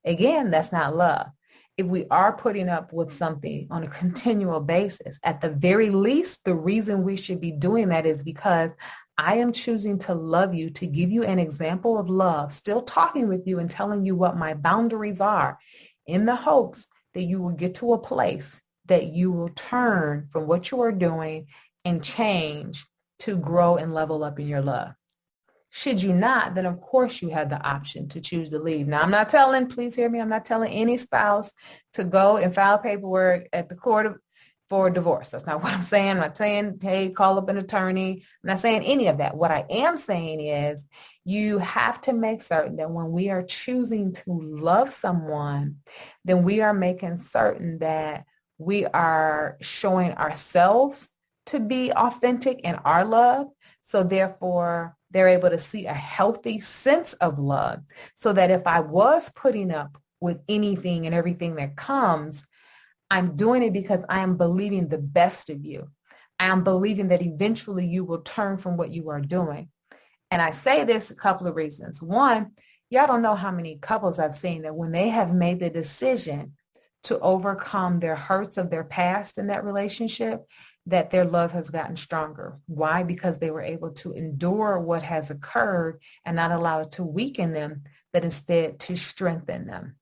Again, that's not love. If we are putting up with something on a continual basis, at the very least, the reason we should be doing that is because I am choosing to love you, to give you an example of love, still talking with you and telling you what my boundaries are, in the hopes that you will get to a place that you will turn from what you are doing and change to grow and level up in your love. Should you not, then of course you have the option to choose to leave. Now, I'm not telling, please hear me, I'm not telling any spouse to go and file paperwork at the court for divorce. That's not what I'm saying. I'm not saying, hey, call up an attorney. I'm not saying any of that. What I am saying is you have to make certain that when we are choosing to love someone, then we are making certain that we are showing ourselves to be authentic in our love. So therefore, they're able to see a healthy sense of love, so that if I was putting up with anything and everything that comes, I'm doing it because I am believing the best of you. I am believing that eventually you will turn from what you are doing. And I say this a couple of reasons. One, y'all don't know how many couples I've seen that when they have made the decision to overcome their hurts of their past in that relationship, that their love has gotten stronger. Why? Because they were able to endure what has occurred and not allow it to weaken them, but instead to strengthen them.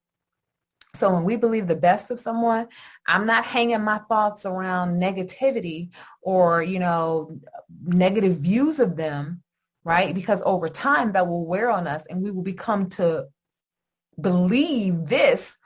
So when we believe the best of someone, I'm not hanging my thoughts around negativity or, negative views of them, right? Because over time that will wear on us and we will become to believe this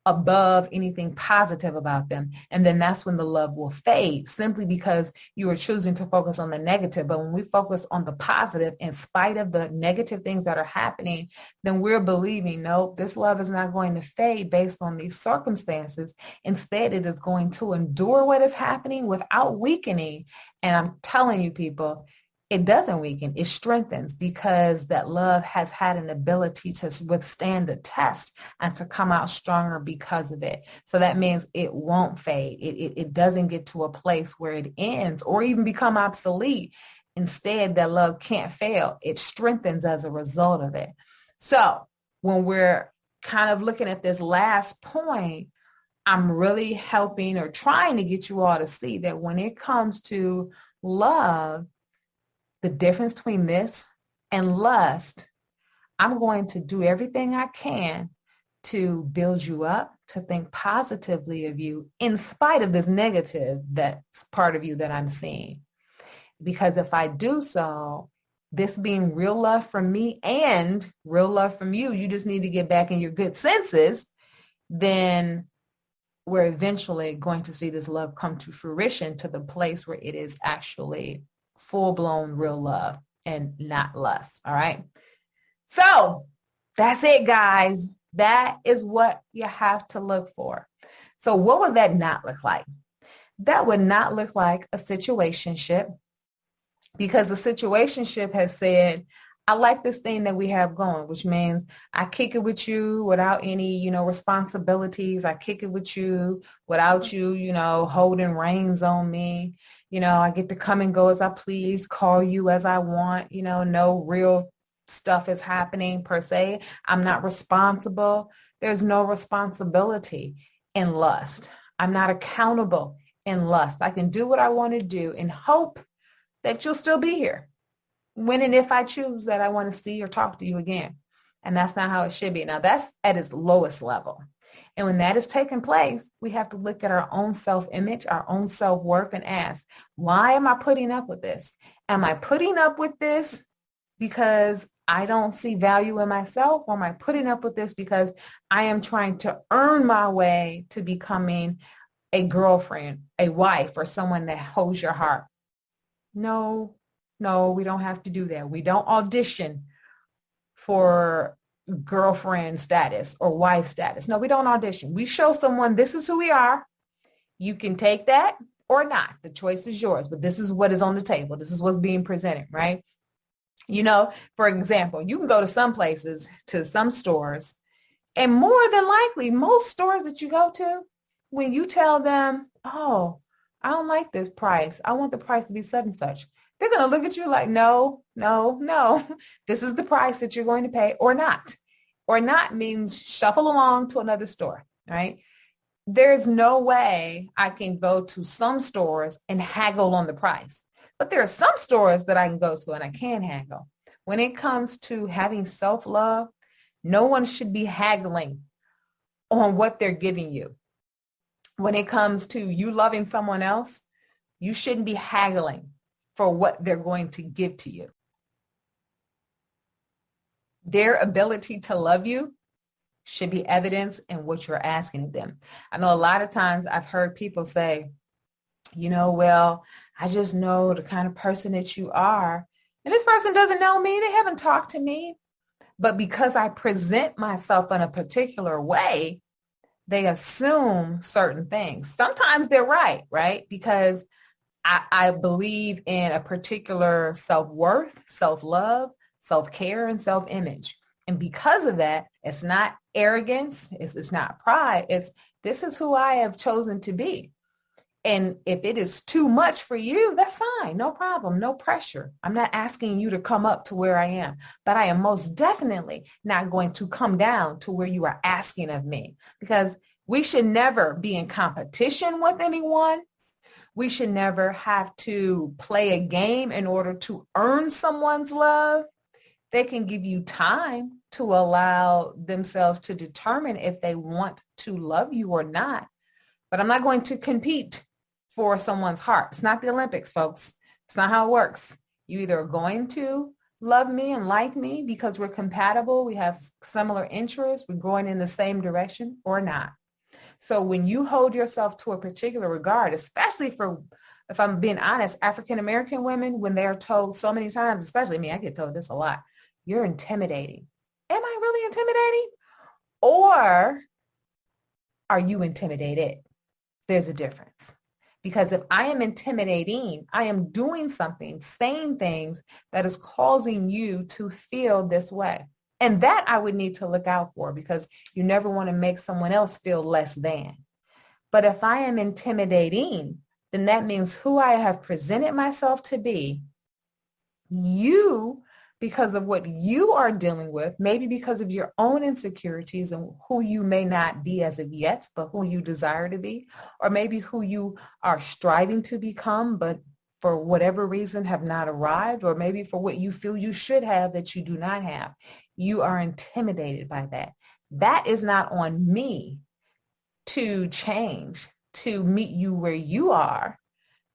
above anything positive about them. And then that's when the love will fade, simply because you are choosing to focus on the negative. But when we focus on the positive, in spite of the negative things that are happening, then we're believing, no, this love is not going to fade based on these circumstances. Instead, it is going to endure what is happening without weakening. And I'm telling you, people, it doesn't weaken, it strengthens, because that love has had an ability to withstand the test and to come out stronger because of it. So that means it won't fade. It doesn't get to a place where it ends or even become obsolete. Instead, that love can't fail. It strengthens as a result of it. So when we're kind of looking at this last point, I'm really helping or trying to get you all to see that when it comes to love, the difference between this and lust, I'm going to do everything I can to build you up, to think positively of you in spite of this negative that's part of you that I'm seeing. Because if I do so, this being real love from me and real love from you, you just need to get back in your good senses, then we're eventually going to see this love come to fruition to the place where it is actually full-blown real love and not lust. All right. So that's it, guys. That is what you have to look for. So what would that not look like? That would not look like a situationship, because the situationship has said, I like this thing that we have going, which means I kick it with you without any, responsibilities. I kick it with you without you, holding reins on me. I get to come and go as I please, call you as I want, no real stuff is happening per se. I'm not responsible. There's no responsibility in lust. I'm not accountable in lust. I can do what I want to do and hope that you'll still be here when and if I choose that I want to see or talk to you again. And that's not how it should be. Now, that's at its lowest level. And when that is taking place, we have to look at our own self-image, our own self-worth, and ask, why am I putting up with this? Am I putting up with this because I don't see value in myself? Or am I putting up with this because I am trying to earn my way to becoming a girlfriend, a wife, or someone that holds your heart? No, we don't have to do that. We don't audition for girlfriend status or wife status. No, we don't audition. We show someone this is who we are. You can take that or not. The choice is yours, but this is what is on the table. This is what's being presented, right? For example, you can go to some places, to some stores, and more than likely, most stores that you go to, when you tell them, oh, I don't like this price, I want the price to be such and such, They're going to look at you like, no, no, no. This is the price that you're going to pay or not. Or not means shuffle along to another store, right? There's no way I can go to some stores and haggle on the price. But there are some stores that I can go to and I can haggle. When it comes to having self-love, no one should be haggling on what they're giving you. When it comes to you loving someone else, you shouldn't be haggling for what they're going to give to you. Their ability to love you should be evidence in what you're asking of them. I know a lot of times I've heard people say, well, I just know the kind of person that you are. And this person doesn't know me. They haven't talked to me. But because I present myself in a particular way, they assume certain things. Sometimes they're right? Because I believe in a particular self-worth, self-love, self-care, and self-image. And because of that, it's not arrogance, it's not pride, this is who I have chosen to be. And if it is too much for you, that's fine, no problem, no pressure. I'm not asking you to come up to where I am, but I am most definitely not going to come down to where you are asking of me, because we should never be in competition with anyone. We should never have to play a game in order to earn someone's love. They can give you time to allow themselves to determine if they want to love you or not. But I'm not going to compete for someone's heart. It's not the Olympics, folks. It's not how it works. You either are going to love me and like me because we're compatible, we have similar interests, we're going in the same direction, or not. So when you hold yourself to a particular regard, especially for, if I'm being honest, African-American women, when they're told so many times, especially me, I get told this a lot, you're intimidating. Am I really intimidating? Or are you intimidated? There's a difference. Because if I am intimidating, I am doing something, saying things that is causing you to feel this way. And that I would need to look out for, because you never want to make someone else feel less than. But if I am intimidating, then that means who I have presented myself to be, you, because of what you are dealing with, maybe because of your own insecurities and who you may not be as of yet, but who you desire to be, or maybe who you are striving to become, but for whatever reason have not arrived, or maybe for what you feel you should have that you do not have. You are intimidated by that. That is not on me to change, to meet you where you are.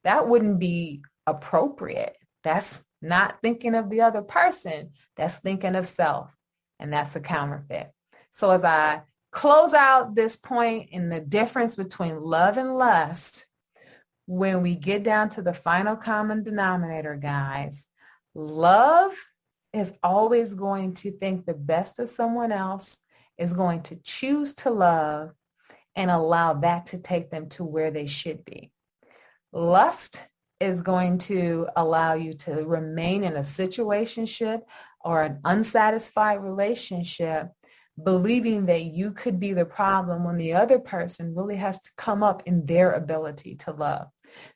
That wouldn't be appropriate. That's not thinking of the other person. That's thinking of self. And that's a counterfeit. So as I close out this point in the difference between love and lust, when we get down to the final common denominator, guys, love is always going to think the best of someone else, is going to choose to love and allow that to take them to where they should be. Lust is going to allow you to remain in a situationship or an unsatisfied relationship, believing that you could be the problem when the other person really has to come up in their ability to love.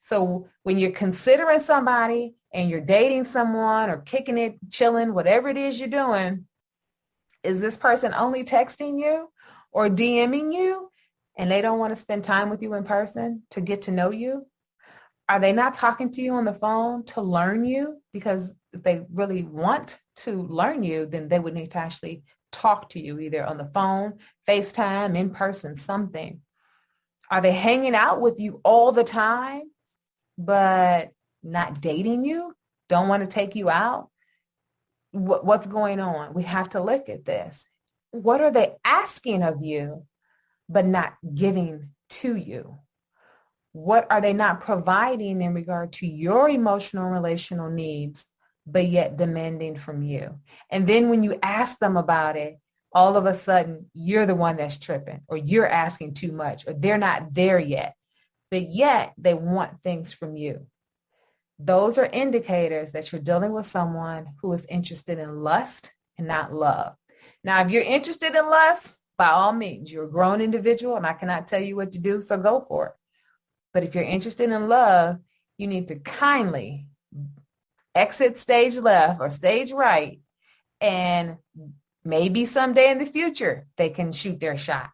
So when you're considering somebody and you're dating someone or kicking it, chilling, whatever it is you're doing, is this person only texting you or DMing you and they don't want to spend time with you in person to get to know you? Are they not talking to you on the phone to learn you? Because if they really want to learn you, then they would need to actually talk to you either on the phone, FaceTime, in person, something. Are they hanging out with you all the time, but not dating you? Don't want to take you out? What's going on? We have to look at this. What are they asking of you, but not giving to you? What are they not providing in regard to your emotional and relational needs, but yet demanding from you? And then when you ask them about it, all of a sudden you're the one that's tripping, or you're asking too much, or they're not there yet, but yet they want things from you. Those are indicators that you're dealing with someone who is interested in lust and not love. Now, if you're interested in lust, by all means, you're a grown individual and I cannot tell you what to do, so go for it. But if you're interested in love, you need to kindly exit stage left or stage right, and maybe someday in the future they can shoot their shot,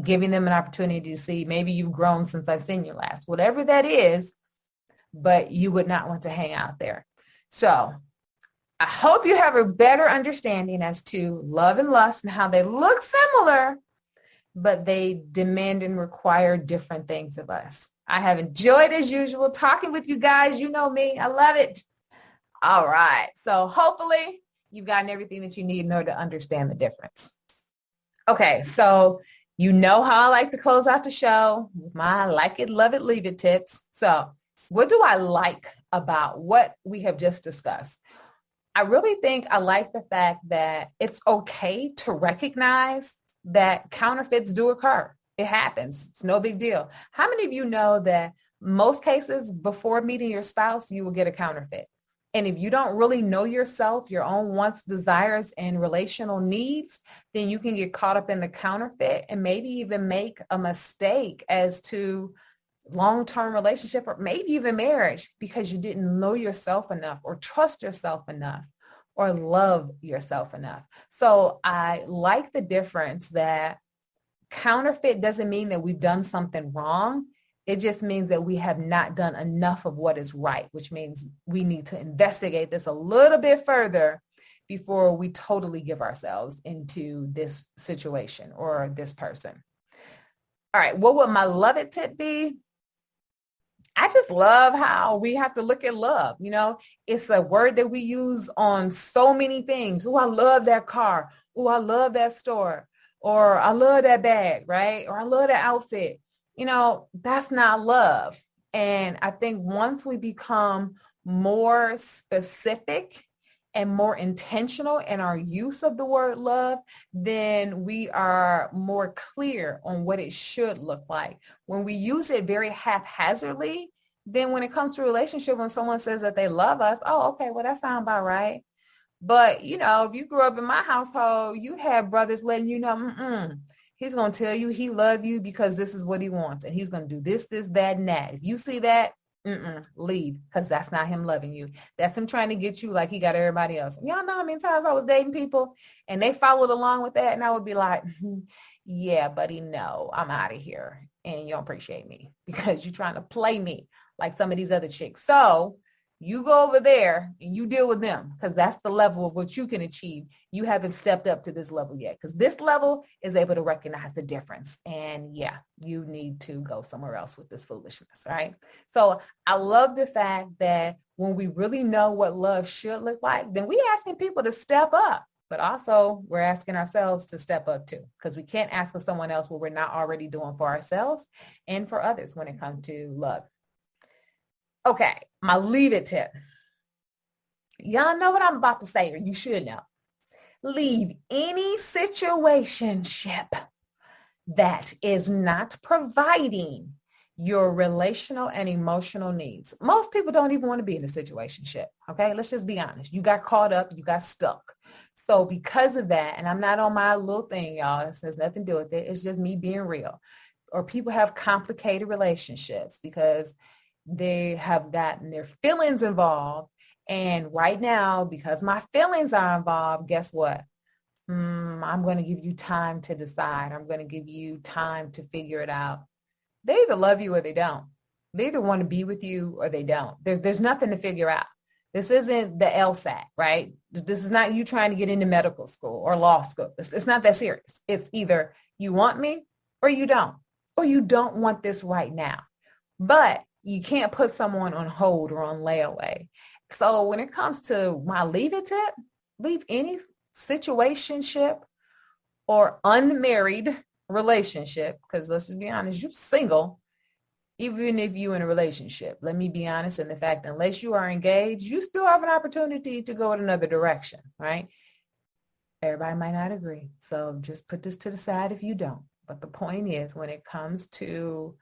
giving them an opportunity to see, maybe you've grown since I've seen you last, whatever that is, but you would not want to hang out there. So I hope you have a better understanding as to love and lust and how they look similar, but they demand and require different things of us. I have enjoyed, as usual, talking with you guys. You know me. I love it. All right. So hopefully you've gotten everything that you need in order to understand the difference. Okay. So you know how I like to close out the show with my like it, love it, leave it tips. So what do I like about what we have just discussed? I really think I like the fact that it's okay to recognize that counterfeits do occur. It happens. It's no big deal. How many of you know that most cases before meeting your spouse, you will get a counterfeit? And if you don't really know yourself, your own wants, desires, and relational needs, then you can get caught up in the counterfeit and maybe even make a mistake as to long-term relationship or maybe even marriage because you didn't know yourself enough or trust yourself enough or love yourself enough. So I like the difference that counterfeit doesn't mean that we've done something wrong. It just means that we have not done enough of what is right, which means we need to investigate this a little bit further before we totally give ourselves into this situation or this person. All right, what would my love it tip be? I just love how we have to look at love. You know, it's a word that we use on so many things. Oh, I love that car. Oh, I love that store. Or I love that bag, right? Or I love that outfit. You know, that's not love. And I think once we become more specific and more intentional in our use of the word love, then we are more clear on what it should look like. When we use it very haphazardly, then when it comes to a relationship, when someone says that they love us, oh, okay, well, that sounds about right. But, you know, if you grew up in my household, you had brothers letting you know, he's going to tell you he loves you because this is what he wants. And he's going to do this, that, and that. If you see that, leave, because that's not him loving you. That's him trying to get you like he got everybody else. Y'all know how many times I was dating people and they followed along with that. And I would be like, yeah, buddy, no, I'm out of here. And you don't appreciate me because you're trying to play me like some of these other chicks. So you go over there and you deal with them because that's the level of what you can achieve. You haven't stepped up to this level yet because this level is able to recognize the difference. And yeah, you need to go somewhere else with this foolishness, right? So I love the fact that when we really know what love should look like, then we're asking people to step up, but also we're asking ourselves to step up too, because we can't ask for someone else what we're not already doing for ourselves and for others when it comes to love. Okay, my leave it tip. Y'all know what I'm about to say, or you should know. Leave any situationship that is not providing your relational and emotional needs. Most people don't even want to be in a situationship, okay? Let's just be honest. You got caught up, you got stuck. So because of that, and I'm not on my little thing, y'all, this has nothing to do with it. It's just me being real. Or people have complicated relationships because they have gotten their feelings involved. And right now, because my feelings are involved, guess what? I'm going to give you time to decide. I'm going to give you time to figure it out. They either love you or they don't. They either want to be with you or they don't. There's nothing to figure out. This isn't the LSAT, right? This is not you trying to get into medical school or law school. It's not that serious. It's either you want me or you don't want this right now. But you can't put someone on hold or on layaway. So when it comes to my leave it tip, leave any situationship or unmarried relationship, because let's just be honest, you're single, even if you're in a relationship. Let me be honest in the fact that unless you are engaged, you still have an opportunity to go in another direction, right? Everybody might not agree. So just put this to the side if you don't. But the point is, when it comes to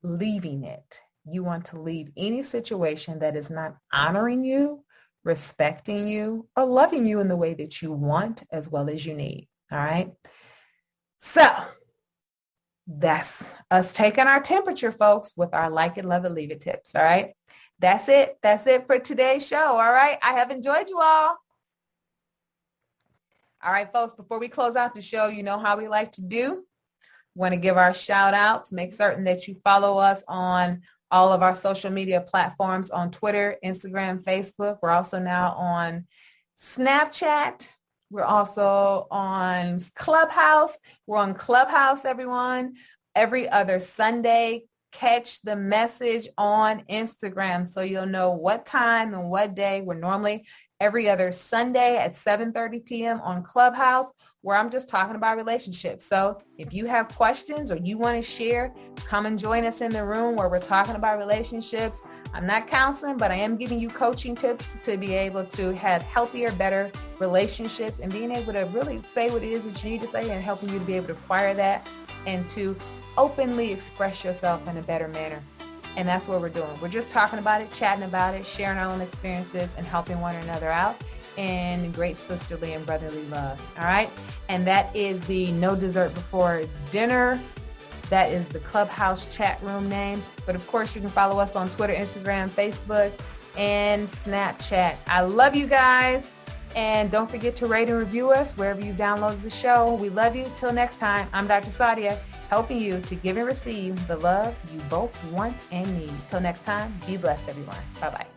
leaving it, you want to leave any situation that is not honoring you, respecting you, or loving you in the way that you want as well as you need. All right. So that's us taking our temperature, folks, with our like it, love it, leave it tips. All right. That's it. That's it for today's show. All right. I have enjoyed you all. All right, folks, before we close out the show, you know how we like to do. Want to give our shout outs. Make certain that you follow us on all of our social media platforms on Twitter, Instagram, Facebook. We're also now on Snapchat. We're also on Clubhouse. We're on Clubhouse, everyone. Every other Sunday, catch the message on Instagram so you'll know what time and what day. We're normally every other Sunday at 7:30 p.m. on Clubhouse, where I'm just talking about relationships. So if you have questions or you want to share, come and join us in the room where we're talking about relationships. I'm not counseling, but I am giving you coaching tips to be able to have healthier, better relationships and being able to really say what it is that you need to say and helping you to be able to acquire that and to openly express yourself in a better manner. And that's what we're doing. We're just talking about it, chatting about it, sharing our own experiences and helping one another out in great sisterly and brotherly love. All right. And that is the No Dessert Before Dinner. That is the Clubhouse chat room name. But of course, you can follow us on Twitter, Instagram, Facebook, and Snapchat. I love you guys. And don't forget to rate and review us wherever you download the show. We love you. Till next time, I'm Dr. Sadia, helping you to give and receive the love you both want and need. Till next time, be blessed, everyone. Bye-bye.